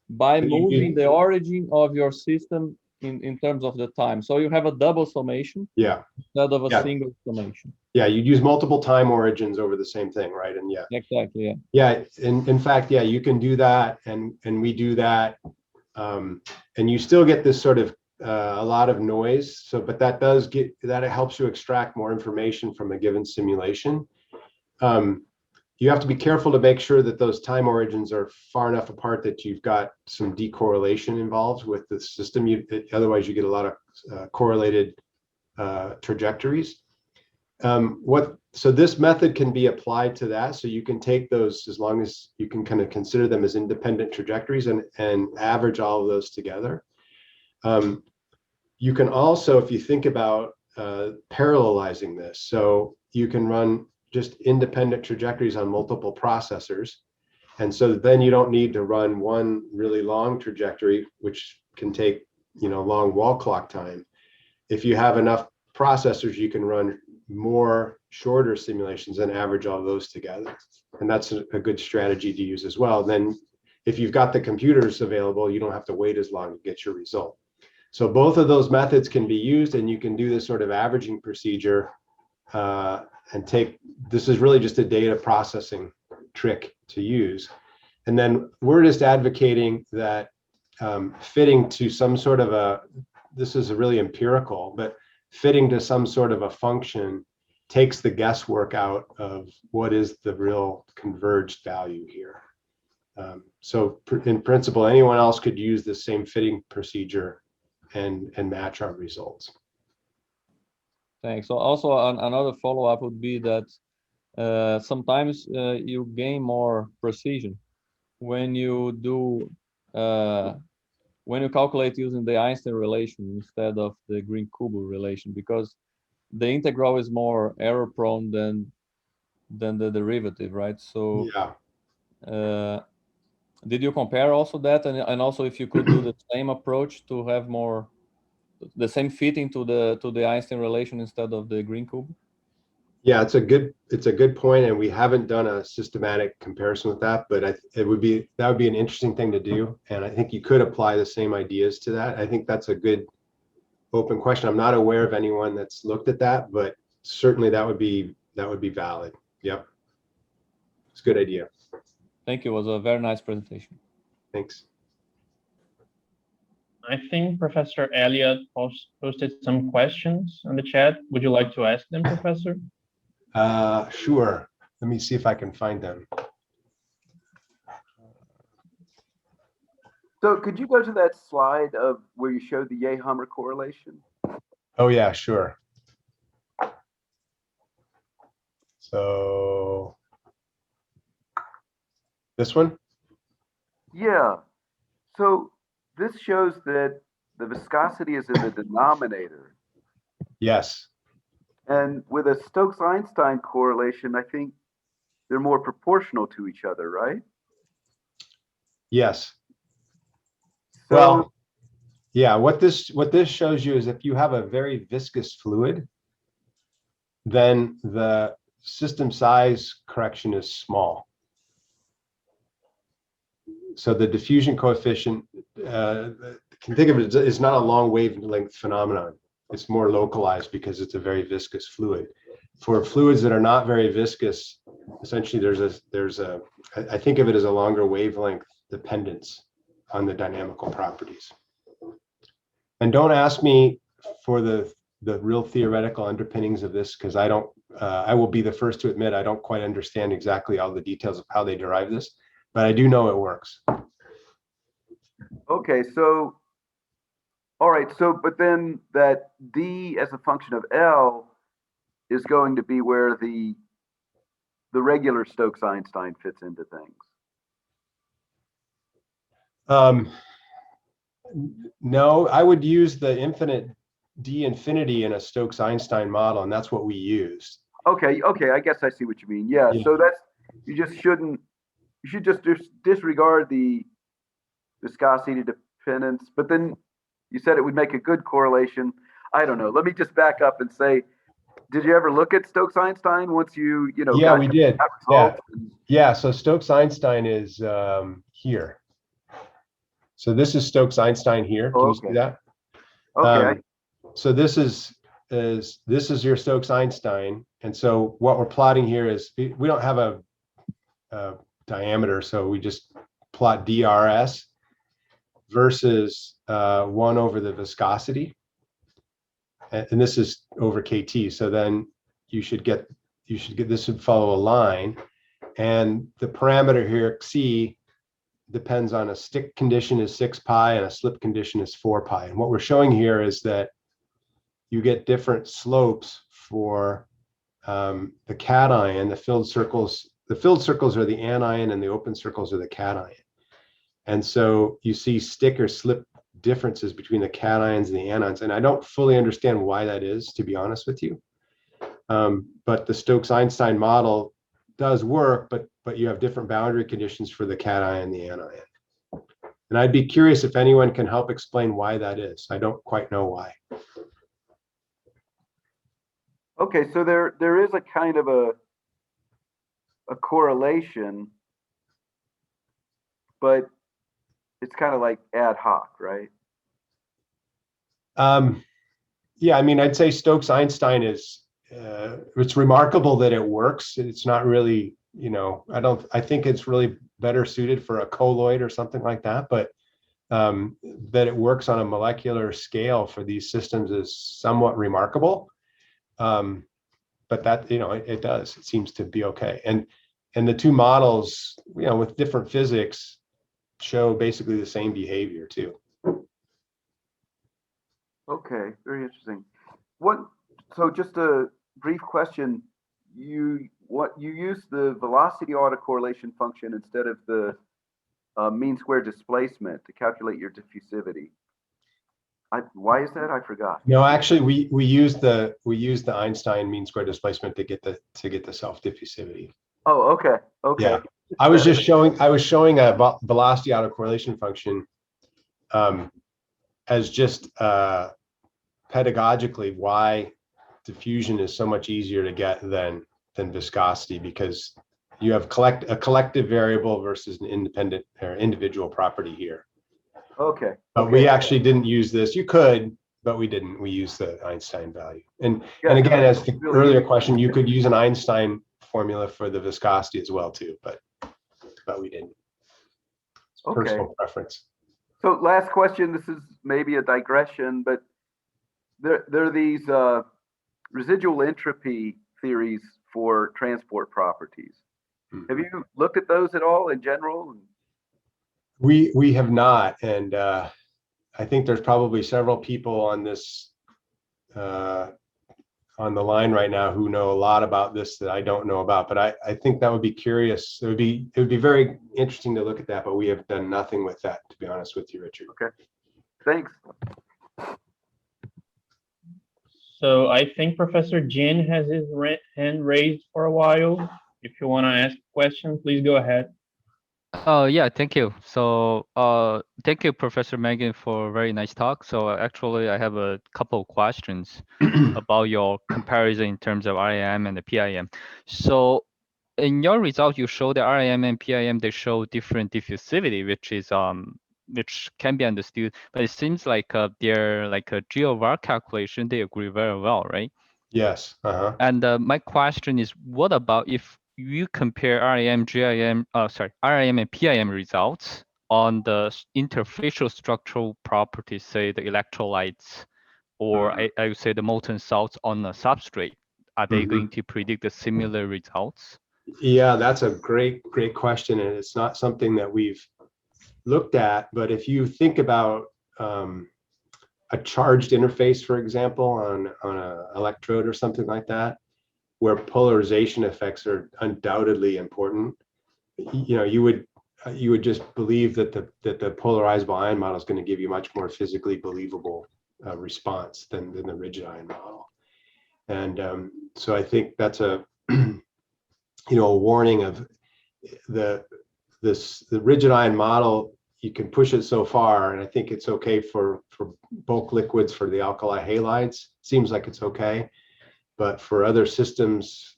by moving the origin of your system in terms of the time. So you have a double summation, yeah, instead of a single summation. Yeah, you'd use multiple time origins over the same thing, right? And yeah. Exactly, yeah. Yeah, in fact, yeah, you can do that, and we do that, and you still get this sort of a lot of noise. So, but that it helps you extract more information from a given simulation. You have to be careful to make sure that those time origins are far enough apart that you've got some decorrelation involved with the system. Otherwise, you get a lot of correlated trajectories. So this method can be applied to that. So you can take those, as long as you can kind of consider them as independent trajectories, and average all of those together. You can also, if you think about parallelizing this, so you can run just independent trajectories on multiple processors. And so then you don't need to run one really long trajectory, which can take, long wall clock time. If you have enough processors, you can run more shorter simulations and average all those together. And that's a good strategy to use as well. Then if you've got the computers available, you don't have to wait as long to get your result. So both of those methods can be used, and you can do this sort of averaging procedure this is really just a data processing trick to use. And then we're just advocating that fitting to some sort of this is really empirical, but fitting to some sort of a function takes the guesswork out of what is the real converged value here. So in principle, anyone else could use the same fitting procedure and match our results. Thanks. So also another follow-up would be that sometimes you gain more precision when you do when you calculate using the Einstein relation instead of the Green-Kubo relation, because the integral is more error prone than the derivative, right? So yeah. Did you compare also that, and also if you could do the same approach to have more the same fitting to the Einstein relation instead of the green cube? Yeah, it's a good point, and we haven't done a systematic comparison with that, but that would be an interesting thing to do, and I think you could apply the same ideas to that. I think that's a good open question. I'm not aware of anyone that's looked at that, but certainly that would be valid. Yep, it's a good idea. Thank you. It was a very nice presentation. Thanks. I think Professor Elliott posted some questions on the chat. Would you like to ask them, Professor? Sure. Let me see if I can find them. So could you go to that slide of where you showed the Yeh-Hammer correlation? Oh yeah, sure. So this one? Yeah. So this shows that the viscosity is in the denominator. Yes. And with a Stokes Einstein correlation, I think they're more proportional to each other, right? Yes. So, Well, yeah, what this shows you is if you have a very viscous fluid, then the system size correction is small. So the diffusion coefficient, can think of it as not a long wavelength phenomenon. It's more localized because it's a very viscous fluid. For fluids that are not very viscous, essentially I think of it as a longer wavelength dependence on the dynamical properties. And don't ask me for the real theoretical underpinnings of this, because I will be the first to admit I don't quite understand exactly all the details of how they derive this, but I do know it works. okay, so, all right, so, but then that D as a function of L is going to be where the regular Stokes Einstein fits into things. No, I would use the infinite D infinity in a Stokes Einstein model, and that's what we used. Okay, I guess I see what you mean. Yeah, Yeah. so you should just disregard the viscosity dependence, but then you said it would make a good correlation. I don't know. Let me just back up and say, did you ever look at Stokes Einstein once you Yeah, we did. Yeah. Yeah, so Stokes Einstein is here. So this is Stokes Einstein here. Can you see that? Okay. So this is your Stokes Einstein, and so what we're plotting here is we don't have a diameter, so we just plot DRS versus 1 over the viscosity, and this is over KT. So then you should get this would follow a line, and the parameter here C depends on a stick condition is 6 pi and a slip condition is 4 pi. And what we're showing here is that you get different slopes for the cation. The filled circles are the anion and the open circles are the cation. And so you see stick or slip differences between the cations and the anions. And I don't fully understand why that is, to be honest with you. But the Stokes Einstein model does work, but you have different boundary conditions for the cation and the anion. And I'd be curious if anyone can help explain why that is. I don't quite know why. Okay, so there is a kind of a correlation, but it's kind of like ad hoc, right? Yeah, I mean, I'd say Stokes Einstein is it's remarkable that it works. It's not really, I think it's really better suited for a colloid or something like that, but that it works on a molecular scale for these systems is somewhat remarkable. But that, it does. It seems to be okay. And the two models, with different physics, show basically the same behavior too. Okay, very interesting. So just a brief question. You use the velocity autocorrelation function instead of the mean square displacement to calculate your diffusivity. Why is that? I forgot. No, actually, we use the Einstein mean square displacement to get the self diffusivity. Oh, okay. Yeah, I was showing a velocity autocorrelation function as just pedagogically why diffusion is so much easier to get than viscosity, because you have a collective variable versus an independent or individual property here. Okay. But we actually didn't use this. You could, but we didn't. We used the Einstein value. And again, as the earlier question, you could use an Einstein formula for the viscosity as well too, but we didn't. It's personal preference. So last question, this is maybe a digression, but there are these residual entropy theories for transport properties. Have you looked at those at all in general? We have not, and I think there's probably several people on this on the line right now who know a lot about this that I don't know about. But I think that would be curious. It would be very interesting to look at that. But we have done nothing with that, to be honest with you, Richard. Okay, thanks. So I think Professor Jin has his hand raised for a while. If you want to ask a question, please go ahead. Oh, yeah, thank you. So thank you, Professor Maginn, for a very nice talk. So actually, I have a couple of questions about your comparison in terms of RIM and the PIM. So in your result, you show the RIM and PIM, they show different diffusivity, which can be understood, but it seems like they're like a GOVAR calculation, they agree very well, right? Yes. And my question is, what about if you compare RIM and PIM results on the interfacial structural properties, say the electrolytes, or I would say the molten salts on the substrate, are they going to predict the similar results? Yeah, that's a great question, and it's not something that we've looked at. But if you think about a charged interface, for example, on an electrode or something like that, where polarization effects are undoubtedly important, you would just believe that the polarizable ion model is going to give you much more physically believable response than the rigid ion model. And so I think that's a a warning of the rigid ion model. You can push it so far, and I think it's okay for bulk liquids, for the alkali halides. Seems like it's okay, but for other systems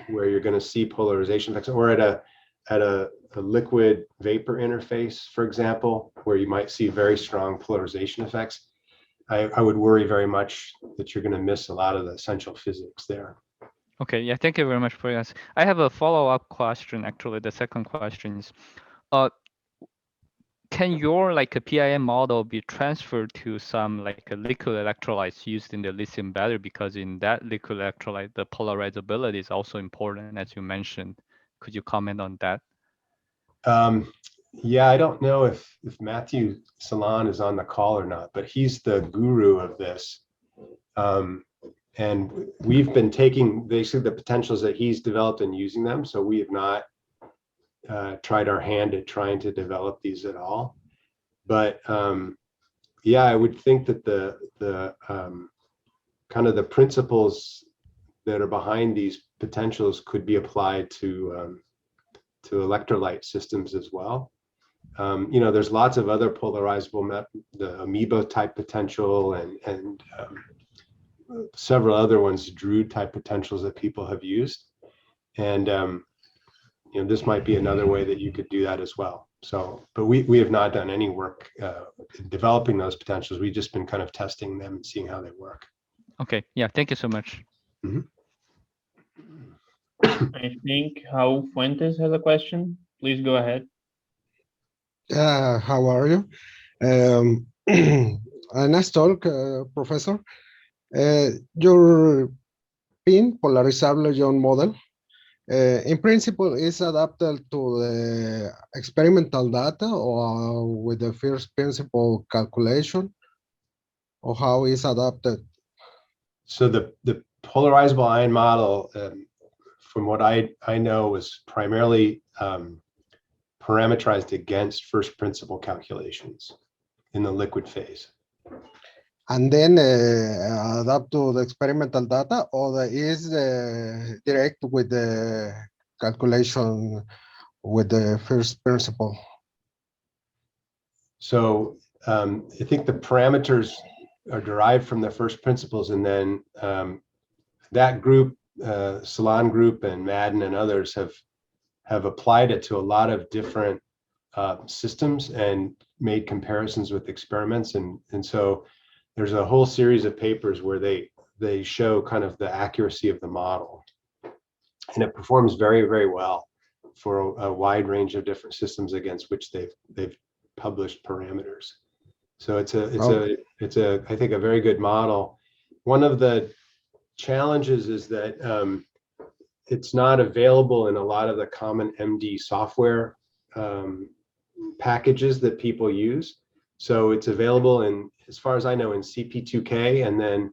where you're going to see polarization effects, or at a liquid vapor interface, for example, where you might see very strong polarization effects, I would worry very much that you're going to miss a lot of the essential physics there. Okay, yeah, thank you very much for this. I have a follow-up question. Actually, the second question is, can your a PIM model be transferred to some a liquid electrolytes used in the lithium battery? Because in that liquid electrolyte, the polarizability is also important, as you mentioned. Could you comment on that? Yeah, I don't know if Matthew Salon is on the call or not, but he's the guru of this. And we've been taking basically the potentials that he's developed and using them. So we have not tried our hand at trying to develop these at all. But yeah, I would think that the kind of the principles that are behind these potentials could be applied to electrolyte systems as well. There's lots of other polarizable, the amoeba type potential and several other ones, Drude type potentials that people have used. And this might be another way that you could do that as well. So, but we have not done any work developing those potentials. We've just been kind of testing them and seeing how they work. Okay, yeah, thank you so much. I think Raul Fuentes has a question. Please go ahead. How are you? Nice talk, Professor. Your PIN, Polarizable Ion Model, in principle, is adapted to the experimental data or with the first principle calculation, or how is adapted? So the polarizable ion model, from what I know, was primarily parameterized against first principle calculations in the liquid phase. And then adapt to the experimental data, or is direct with the calculation with the first principle? So I think the parameters are derived from the first principles, and then that group, Salon Group and Maginn and others have applied it to a lot of different systems and made comparisons with experiments, and so there's a whole series of papers where they show kind of the accuracy of the model, and it performs very, very well for a wide range of different systems against which they've published parameters. So it's a I think a very good model. One of the challenges is that it's not available in a lot of the common MD software packages that people use. So it's available in, as far as I know, in CP2K, and then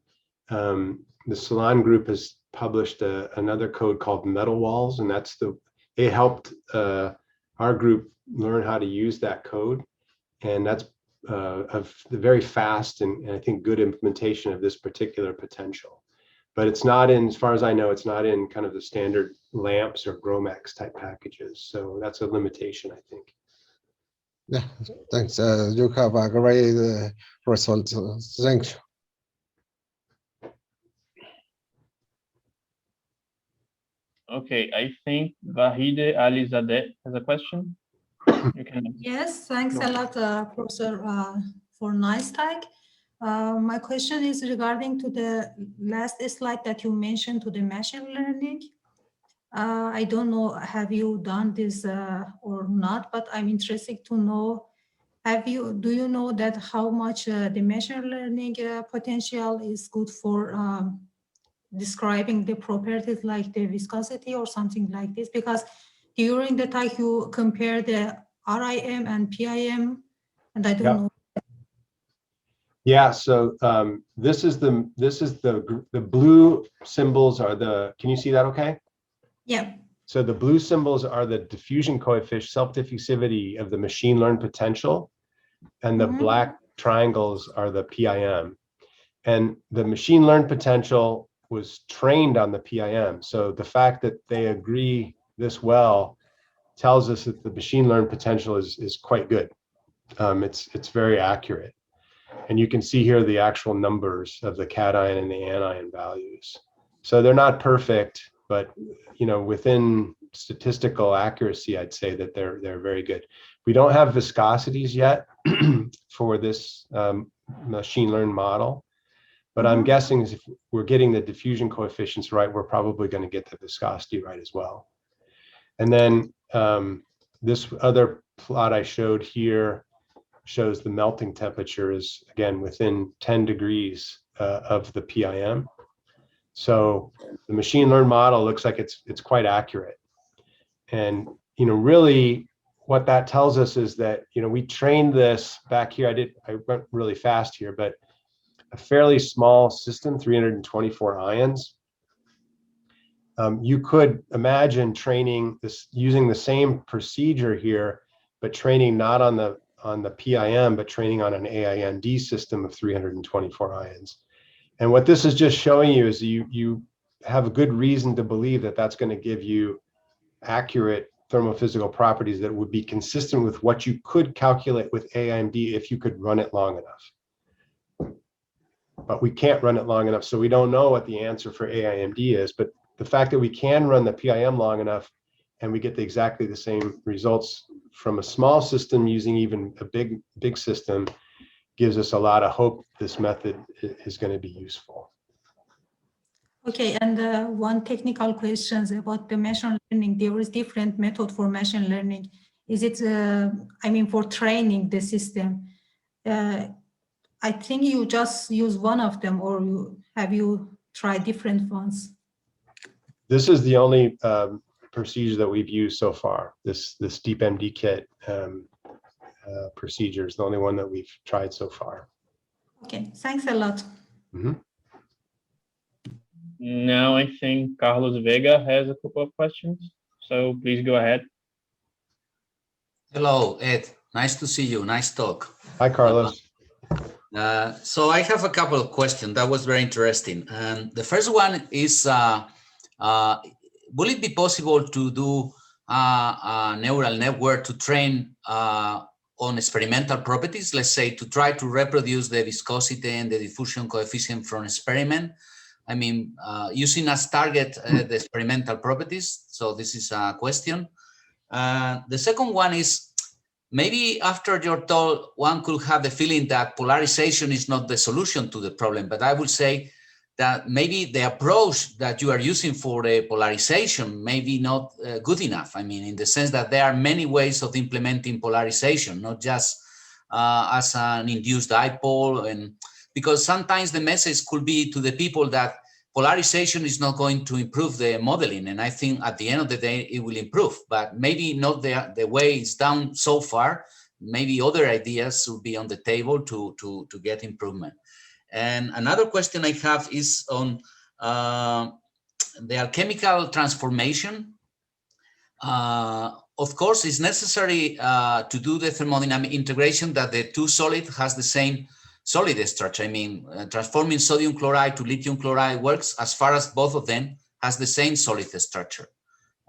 the Salon Group has published another code called Metal Walls, and they helped our group learn how to use that code, and that's a very fast and I think good implementation of this particular potential. But it's not in, as far as I know, it's not in kind of the standard LAMPS or GROMACS type packages. So that's a limitation, I think. Yeah, thanks. You have a great result. Thanks. Okay, I think Vahide Alizadeh has a question. You can. Yes, thanks a lot, Professor, for nice talk. My question is regarding to the last slide that you mentioned to the machine learning. I don't know, have you done this or not, but I'm interested to know, do you know that how much the machine learning potential is good for describing the properties like the viscosity or something like this? Because during the talk you compare the RIM and PIM, and I don't know. Yeah, so this is the blue symbols are the, can you see that okay? Yeah. So the blue symbols are the diffusion coefficient, self-diffusivity of the machine learned potential, and the black triangles are the PIM. And the machine learned potential was trained on the PIM. So the fact that they agree this well tells us that the machine learned potential is quite good. It's very accurate. And you can see here the actual numbers of the cation and the anion values. So they're not perfect, but within statistical accuracy, I'd say that they're very good. We don't have viscosities yet for this machine learned model, but I'm guessing if we're getting the diffusion coefficients right, we're probably going to get the viscosity right as well. And then this other plot I showed here shows the melting temperature is, again, within 10 degrees of the PIM. So the machine learned model looks like it's quite accurate. And really what that tells us is that we trained this back here. I went really fast here, but a fairly small system, 324 ions. You could imagine training this using the same procedure here, but training not on the PIM, but training on an AIND system of 324 ions. And what this is just showing you is you have a good reason to believe that that's going to give you accurate thermophysical properties that would be consistent with what you could calculate with AIMD if you could run it long enough. But we can't run it long enough, so we don't know what the answer for AIMD is. But the fact that we can run the PIM long enough and we get exactly the same results from a small system using even a big system gives us a lot of hope this method is going to be useful. Okay, and one technical question about the machine learning. There is different method for machine learning. Is it, for training the system? I think you just use one of them, or have you tried different ones? This is the only procedure that we've used so far. This DeepMD kit procedure is the only one that we've tried so far. Okay, thanks a lot. Now I think Carlos Vega has a couple of questions, so please go ahead. Hello, Ed. Nice to see you. Nice talk. Hi, Carlos. So I have a couple of questions. That was very interesting. The first one is, will it be possible to do a neural network to train on experimental properties, let's say to try to reproduce the viscosity and the diffusion coefficient from experiment. I mean, using as target the experimental properties. So this is a question. The second one is, maybe after your talk, one could have the feeling that polarization is not the solution to the problem, but I would say that maybe the approach that you are using for the polarization may be not good enough. I mean, in the sense that there are many ways of implementing polarization, not just as an induced dipole, and because sometimes the message could be to the people that polarization is not going to improve the modeling. And I think at the end of the day, it will improve, but maybe not the way it's done so far. Maybe other ideas will be on the table to get improvement. And another question I have is on the alchemical transformation. Of course, it's necessary to do the thermodynamic integration that the two solid has the same solid structure. I mean, transforming sodium chloride to lithium chloride works as far as both of them has the same solid structure.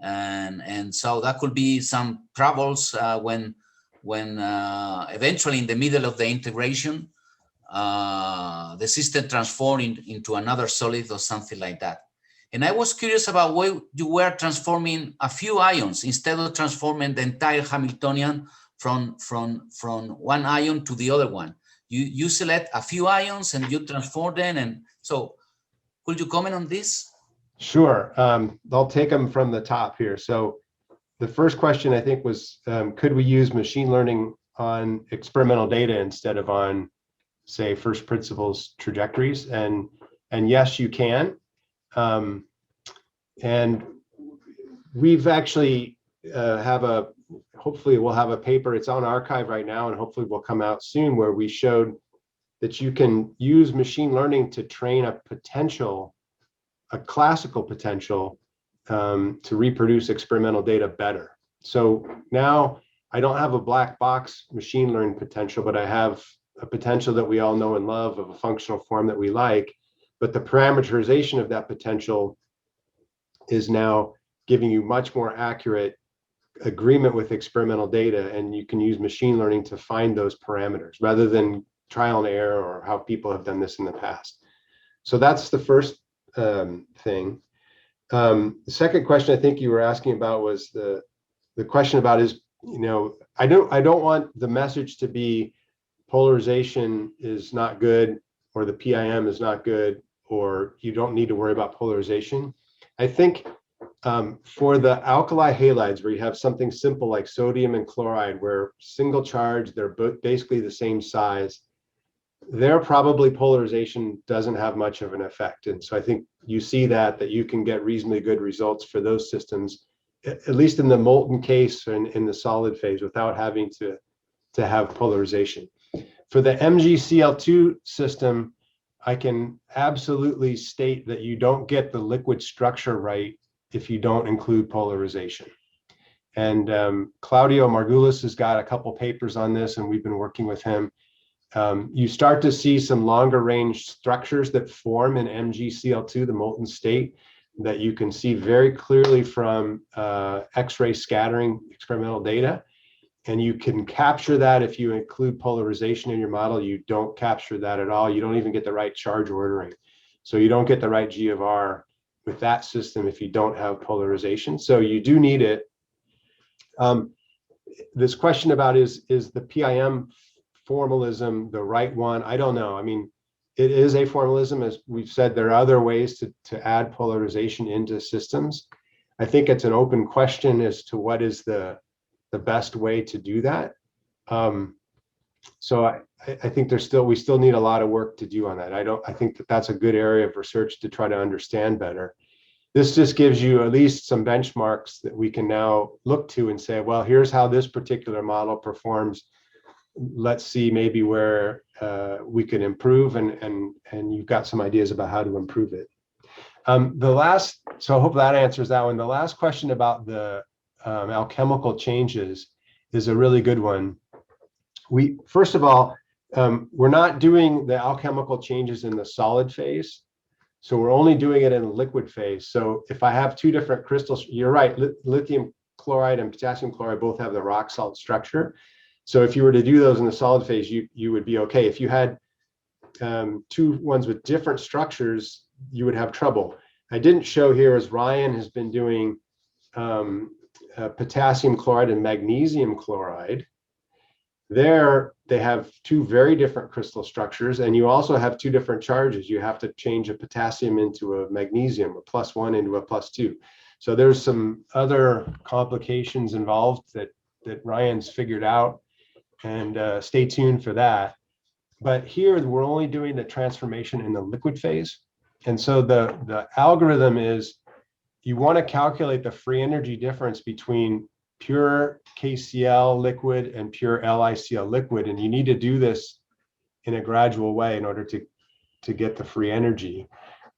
And so that could be some troubles when eventually in the middle of the integration, the system transformed into another solid or something like that. And I was curious about why you were transforming a few ions instead of transforming the entire Hamiltonian from one ion to the other one. You select a few ions and you transform them. And so could you comment on this? Sure. I'll take them from the top here. So the first question I think was, could we use machine learning on experimental data instead of on, say, first principles trajectories? And yes, you can. And we've actually hopefully we'll have a paper, it's on archive right now, and hopefully will come out soon, where we showed that you can use machine learning to train a classical potential to reproduce experimental data better. So now I don't have a black box machine learning potential, but I have a potential that we all know and love of a functional form that we like, but the parameterization of that potential is now giving you much more accurate agreement with experimental data, and you can use machine learning to find those parameters rather than trial and error or how people have done this in the past. So that's the first thing. The second question I think you were asking about was the question about is, I don't want the message to be polarization is not good, or the PIM is not good, or you don't need to worry about polarization. I think for the alkali halides, where you have something simple like sodium and chloride, where single charge, they're both basically the same size, there probably polarization doesn't have much of an effect. And so I think you see that you can get reasonably good results for those systems, at least in the molten case and in the solid phase, without having to have polarization. For the MgCl2 system, I can absolutely state that you don't get the liquid structure right if you don't include polarization. And Claudio Margulis has got a couple papers on this, and we've been working with him. You start to see some longer range structures that form in MgCl2, the molten state, that you can see very clearly from X-ray scattering experimental data. And you can capture that if you include polarization in your model. You don't capture that at all. You don't even get the right charge ordering. So you don't get the right G of R with that system if you don't have polarization. So you do need it. This question about is the PIM formalism the right one? I don't know. I mean, it is a formalism. As we've said, there are other ways to add polarization into systems. I think it's an open question as to what is the best way to do that. So I think we still need a lot of work to do on that. I think that's a good area of research to try to understand better. This just gives you at least some benchmarks that we can now look to and say, well, here's how this particular model performs. Let's see maybe where we can improve, and you've got some ideas about how to improve it. So I hope that answers that one. The last question about the alchemical changes is a really good one. First of all, we're not doing the alchemical changes in the solid phase. So we're only doing it in the liquid phase. So if I have two different crystals, you're right, lithium chloride and potassium chloride both have the rock salt structure. So if you were to do those in the solid phase, you would be okay. If you had two ones with different structures, you would have trouble. I didn't show here, as Ryan has been doing potassium chloride and magnesium chloride. There, they have two very different crystal structures, and you also have two different charges. You have to change a potassium into a magnesium, a +1 into a +2. So there's some other complications involved that Ryan's figured out, and stay tuned for that. But here, we're only doing the transformation in the liquid phase. And so the algorithm is, you want to calculate the free energy difference between pure KCl liquid and pure LiCl liquid, and you need to do this in a gradual way in order to get the free energy.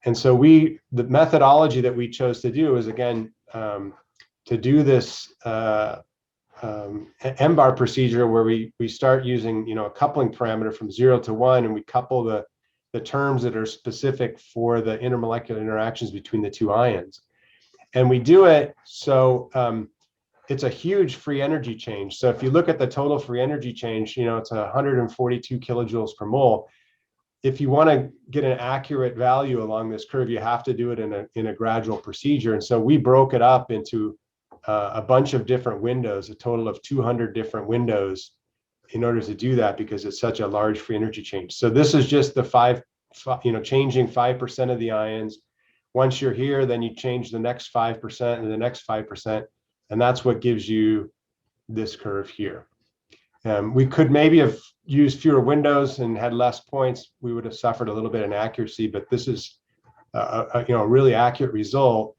And so the methodology that we chose to do is, again, to do this M-bar procedure, where we start using a coupling parameter from 0 to 1, and we couple the terms that are specific for the intermolecular interactions between the two ions. And we do it so it's a huge free energy change. So if you look at the total free energy change, it's 142 kilojoules per mole. If you want to get an accurate value along this curve, you have to do it in a gradual procedure. And so we broke it up into a bunch of different windows, a total of 200 different windows, in order to do that, because it's such a large free energy change. So this is just the changing 5% of the ions. Once you're here, then you change the next 5% and the next 5%, and that's what gives you this curve here. We could maybe have used fewer windows and had less points. We would have suffered a little bit in accuracy, but this is a really accurate result.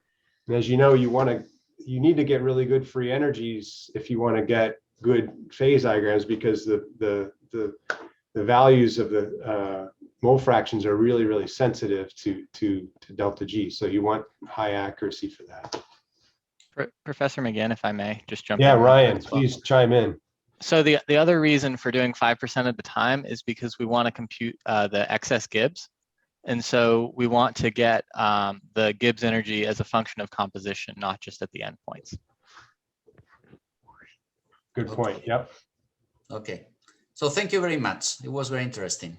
And as you know, you need to get really good free energies if you want to get good phase diagrams, because the values of the mole fractions are really, really sensitive to delta G. So you want high accuracy for that. Professor Maginn, if I may, just jump in. Yeah, Ryan, please chime in. So the other reason for doing 5% at the time is because we want to compute the excess Gibbs. And so we want to get the Gibbs energy as a function of composition, not just at the endpoints. Good point. Okay. Yep. Okay. So thank you very much. It was very interesting.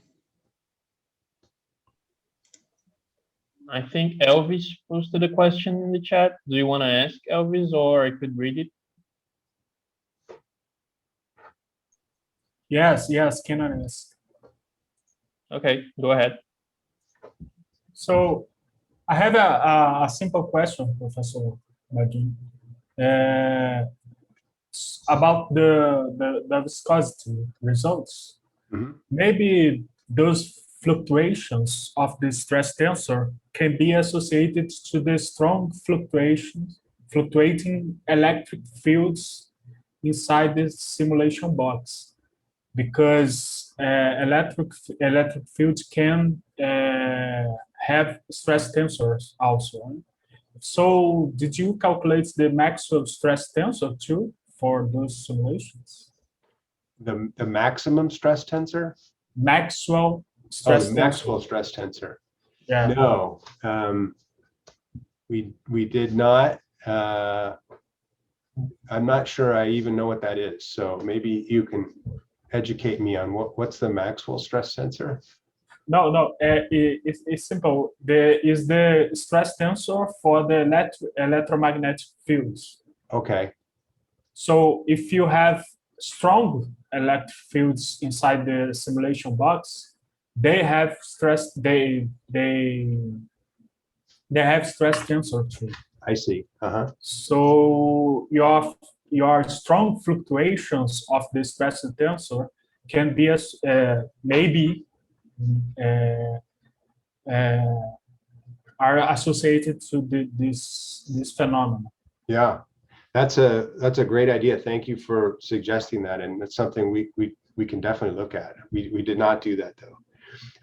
I think Elvis posted a question in the chat. Do you want to ask Elvis, or I could read it? Yes, can I ask? Okay, go ahead. So I have a simple question, Professor Maginn, about the viscosity results. Mm-hmm. Maybe those fluctuations of the stress tensor can be associated to the strong fluctuating electric fields inside the simulation box, because electric fields can have stress tensors also. So did you calculate the Maxwell stress tensor too for those simulations? The maximum stress tensor? Maxwell stress tensor. Maxwell stress tensor. Yeah. No, we did not. I'm not sure I even know what that is. So maybe you can educate me on what's the Maxwell stress tensor? No, it's simple. There is the stress tensor for the electromagnetic fields. Okay. So if you have strong electric fields inside the simulation box, they have stress. They have stress tensor too. I see. So your strong fluctuations of the stress tensor can be maybe are associated to this phenomenon. Yeah, that's a great idea. Thank you for suggesting that, and it's something we can definitely look at. We did not do that though.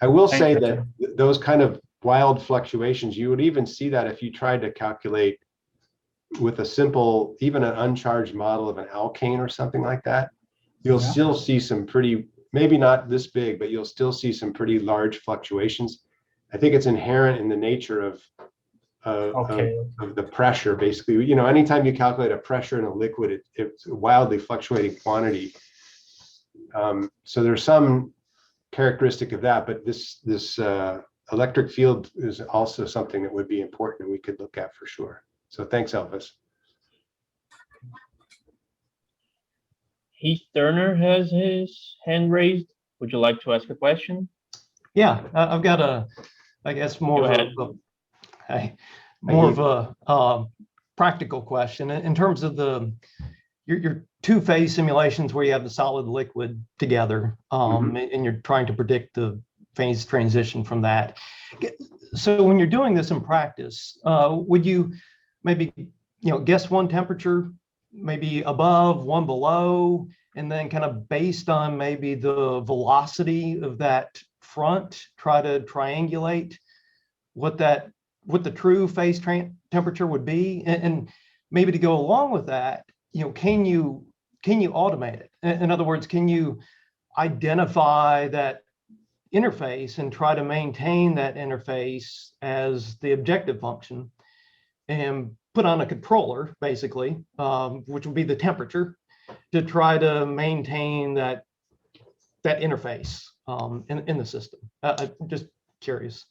I will say that those kind of wild fluctuations, you would even see that if you tried to calculate with a simple, even an uncharged model of an alkane or something like that. You'll still see some pretty, maybe not this big, but you'll still see some pretty large fluctuations. I think it's inherent in the nature of the pressure, basically. Anytime you calculate a pressure in a liquid, it's a wildly fluctuating quantity. So there's some characteristic of that, but this electric field is also something that would be important and we could look at for sure. So thanks, Elvis. Heath Turner has his hand raised. Would you like to ask a question? Yeah, I've got I guess more of a practical question in terms of your two-phase simulations where you have the solid liquid together, and you're trying to predict the phase transition from that. So when you're doing this in practice, would you maybe guess one temperature, maybe above, one below, and then kind of based on maybe the velocity of that front, try to triangulate what the true phase temperature would be, and maybe to go along with that, can you automate it? In other words, can you identify that interface and try to maintain that interface as the objective function and put on a controller, basically, which would be the temperature, to try to maintain that interface in the system? I'm just curious.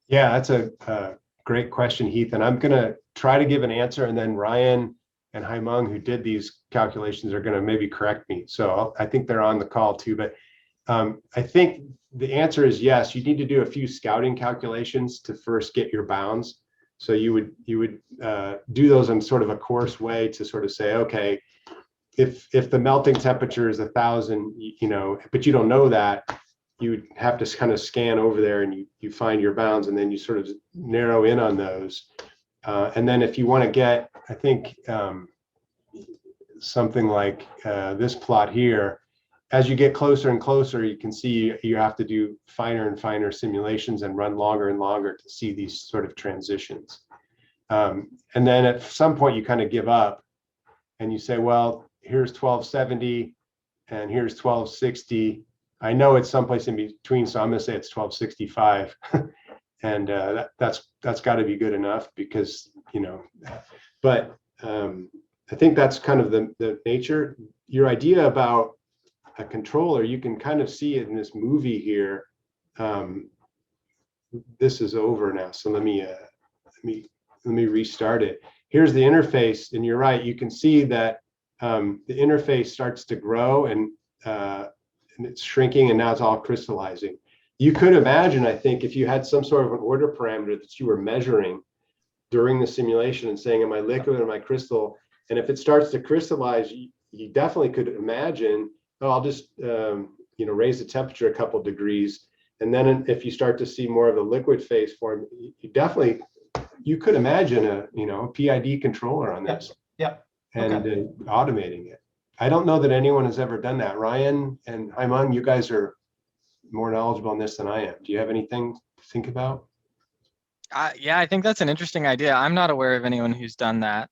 Yeah, that's a great question, Heath. And I'm going to try to give an answer, and then Ryan and Haimeng, who did these calculations, are going to maybe correct me. So I think they're on the call too. But I think the answer is yes. You need to do a few scouting calculations to first get your bounds. So you would do those in sort of a coarse way to sort of say, okay, if the melting temperature is 1,000, but you don't know that, you would have to kind of scan over there and you find your bounds, and then you sort of narrow in on those. And then if you want to get, I think, something like this plot here, as you get closer and closer, you can see you have to do finer and finer simulations and run longer and longer to see these sort of transitions. And then at some point you kind of give up and you say, well, here's 1270 and here's 1260. I know it's someplace in between, so I'm going to say it's 1265. And that's got to be good enough because, but I think that's kind of the nature. Your idea about a controller, you can kind of see it in this movie here. This is over now, so let me restart it. Here's the interface, and you're right. You can see that the interface starts to grow and it's shrinking, and now it's all crystallizing. You could imagine, I think, if you had some sort of an order parameter that you were measuring during the simulation and saying, am I liquid or am I crystal? And if it starts to crystallize, you definitely could imagine, oh, I'll just raise the temperature a couple degrees. And then if you start to see more of the liquid phase form, you could imagine a PID controller on this. Yep. And Okay. Automating it. I don't know that anyone has ever done that. Ryan and Haimeng, you guys are more knowledgeable on this than I am. Do you have anything to think about? Yeah, I think that's an interesting idea. I'm not aware of anyone who's done that.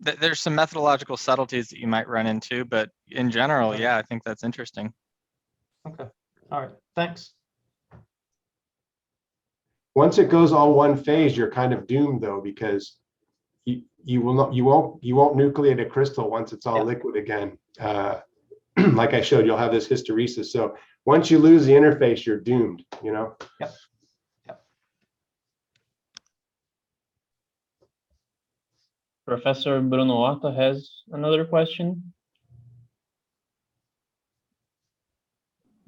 There's some methodological subtleties that you might run into, but in general, yeah, I think that's interesting. Okay. All right. Thanks. Once it goes all one phase, you're kind of doomed though, because you won't nucleate a crystal once it's all liquid again. Like I showed, you'll have this hysteresis. So once you lose the interface, you're doomed. Yep. Professor Bruno Horta has another question.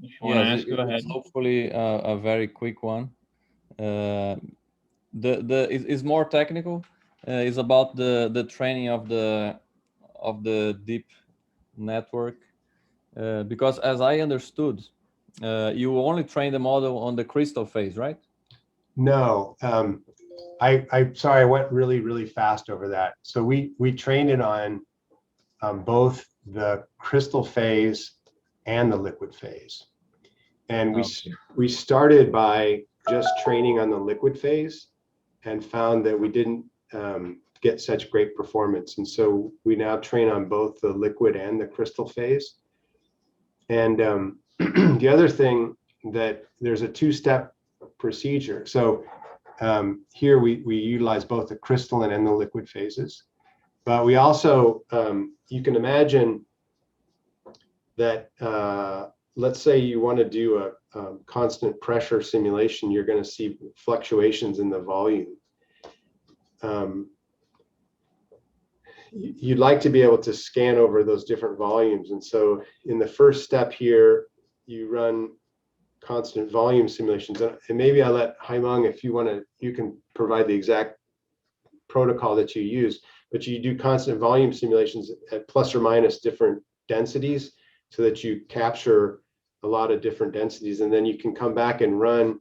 If you want to ask, go ahead. Hopefully a very quick one. It's more technical. It's about the training of the deep network, because as I understood, you only train the model on the crystal phase, right? No, I'm sorry, I went really, really fast over that. So we trained it on both the crystal phase and the liquid phase. And we started by just training on the liquid phase and found that we didn't get such great performance. And so we now train on both the liquid and the crystal phase. And the other thing, that there's a two-step procedure. So here we utilize both the crystalline and the liquid phases. But we also, you can imagine that let's say you want to do a constant pressure simulation, you're going to see fluctuations in the volume. You'd like to be able to scan over those different volumes. And so in the first step here, you run constant volume simulations. And maybe I let Haimang, if you want to, you can provide the exact protocol that you use, but you do constant volume simulations at plus or minus different densities so that you capture a lot of different densities. And then you can come back and run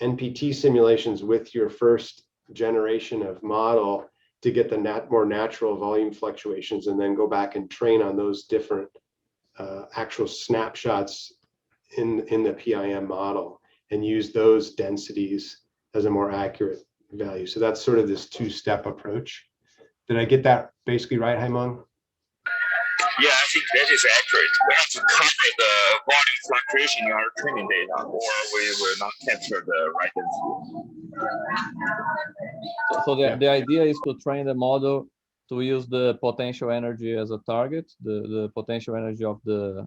NPT simulations with your first generation of model to get the more natural volume fluctuations, and then go back and train on those different actual snapshots in the PIM model and use those densities as a more accurate value. So that's sort of this two-step approach. Did I get that basically right, Haimang? Yeah, I think that is accurate. We have to cover the volume fluctuation in our training data, or we will not capture the right density. So the idea is to train the model to use the potential energy as a target, the potential energy of the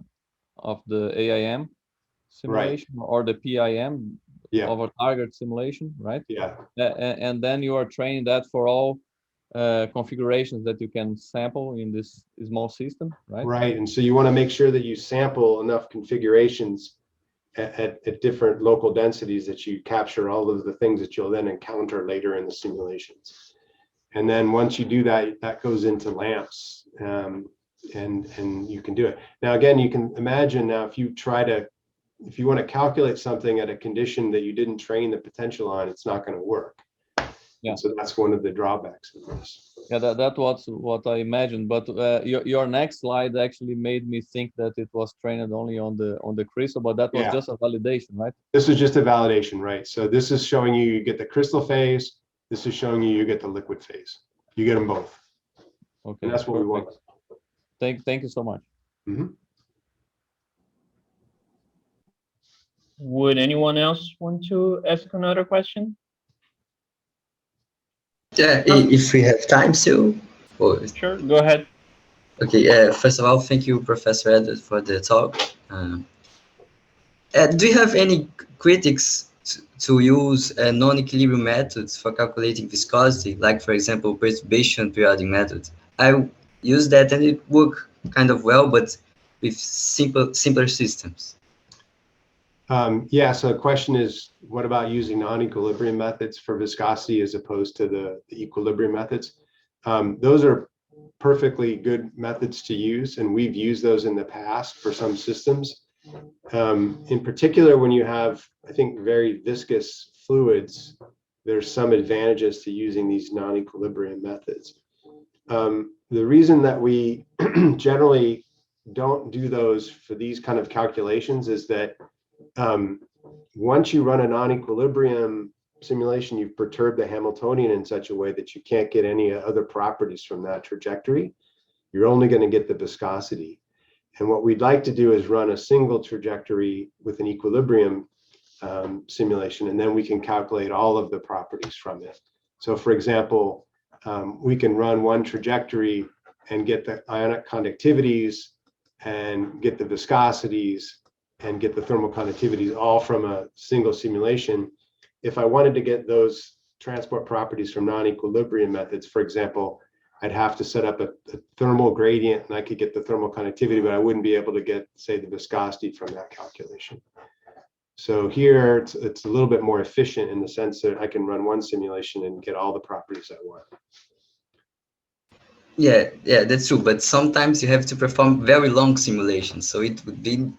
AIM simulation, right, or the PIM, yeah, of a target simulation, right? Yeah. And then you are training that for all configurations that you can sample in this small system, right? Right. And so you want to make sure that you sample enough configurations at different local densities that you capture all of the things that you'll then encounter later in the simulations. And then once you do that, that goes into lamps, and you can do it. Now, again, you can imagine now if you want to calculate something at a condition that you didn't train the potential on, it's not going to work. Yeah. And so that's one of the drawbacks of this. Yeah, that was what I imagined. But your next slide actually made me think that it was trained only on the crystal, but that was just a validation, right? This was just a validation, right? So this is showing you get the crystal phase. This is showing you get the liquid phase. You get them both. Okay, and that's what we want. Thank you so much. Mm-hmm. Would anyone else want to ask another question? Yeah, if we have time still. Sure, go ahead. Okay, first of all, thank you, Professor Edward, for the talk. Do you have any critics to use non-equilibrium methods for calculating viscosity, like, for example, perturbation periodic method? I use that and it worked kind of well, but with simpler systems. Yeah, so the question is, what about using non-equilibrium methods for viscosity as opposed to the equilibrium methods? Those are perfectly good methods to use, and we've used those in the past for some systems. In particular, when you have, I think, very viscous fluids, there's some advantages to using these non-equilibrium methods. The reason that we generally don't do those for these kind of calculations is that once you run a non-equilibrium simulation, you've perturbed the Hamiltonian in such a way that you can't get any other properties from that trajectory. You're only going to get the viscosity. And what we'd like to do is run a single trajectory with an equilibrium simulation, and then we can calculate all of the properties from it. So for example, we can run one trajectory and get the ionic conductivities and get the viscosities and get the thermal conductivities all from a single simulation. If I wanted to get those transport properties from non-equilibrium methods, for example, I'd have to set up a thermal gradient and I could get the thermal conductivity, but I wouldn't be able to get, say, the viscosity from that calculation. So here it's a little bit more efficient in the sense that I can run one simulation and get all the properties I want. Yeah, that's true. But sometimes you have to perform very long simulations, so it would be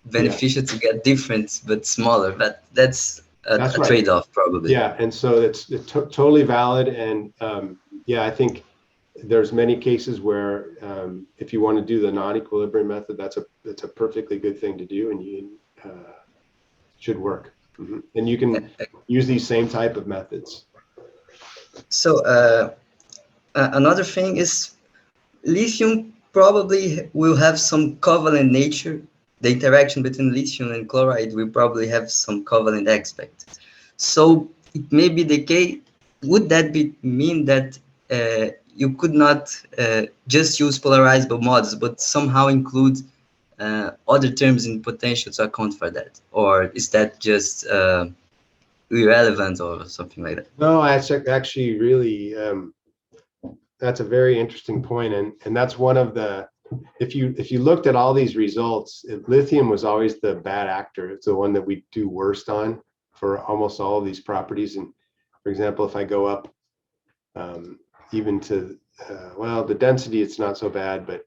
beneficial to get different but smaller. But that's a trade-off, probably. Yeah, and so it's totally valid. And yeah, I think there's many cases where if you want to do the non-equilibrium method, that's a perfectly good thing to do, and you should work. Mm-hmm. And you can use these same type of methods. So another thing is lithium probably will have some covalent nature. The interaction between lithium and chloride will probably have some covalent aspect. So it may be the case. Would that mean that you could not just use polarizable models, but somehow include other terms in potential to account for that? Or is that just irrelevant or something like that? No, that's actually really, that's a very interesting point. And that's one of the, if you looked at all these results, lithium was always the bad actor. It's the one that we do worst on for almost all of these properties. And for example, if I go up even to, well, the density, it's not so bad, but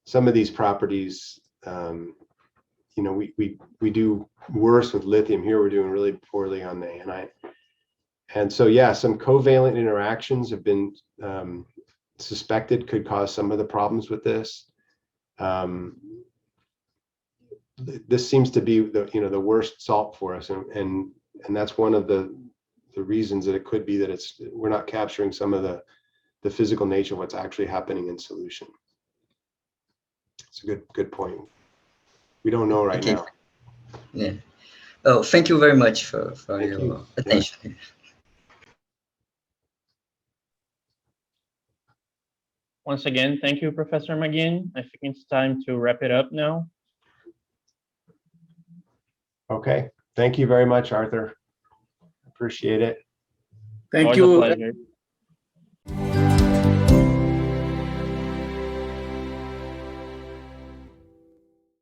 some of these properties, you know, we do worse with lithium. Here we're doing really poorly on the anite. And so, yeah, some covalent interactions have been suspected could cause some of the problems with this. This seems to be the, you know, the worst salt for us, and that's one of the reasons that it could be that we're not capturing some of the physical nature of what's actually happening in solution. It's a good point. We don't know right now. Yeah. Oh, thank you very much for your attention. Yeah. Once again, thank you, Professor Maginn. I think it's time to wrap it up now. Okay. Thank you very much, Arthur. Appreciate it. Thank Always you. a pleasure.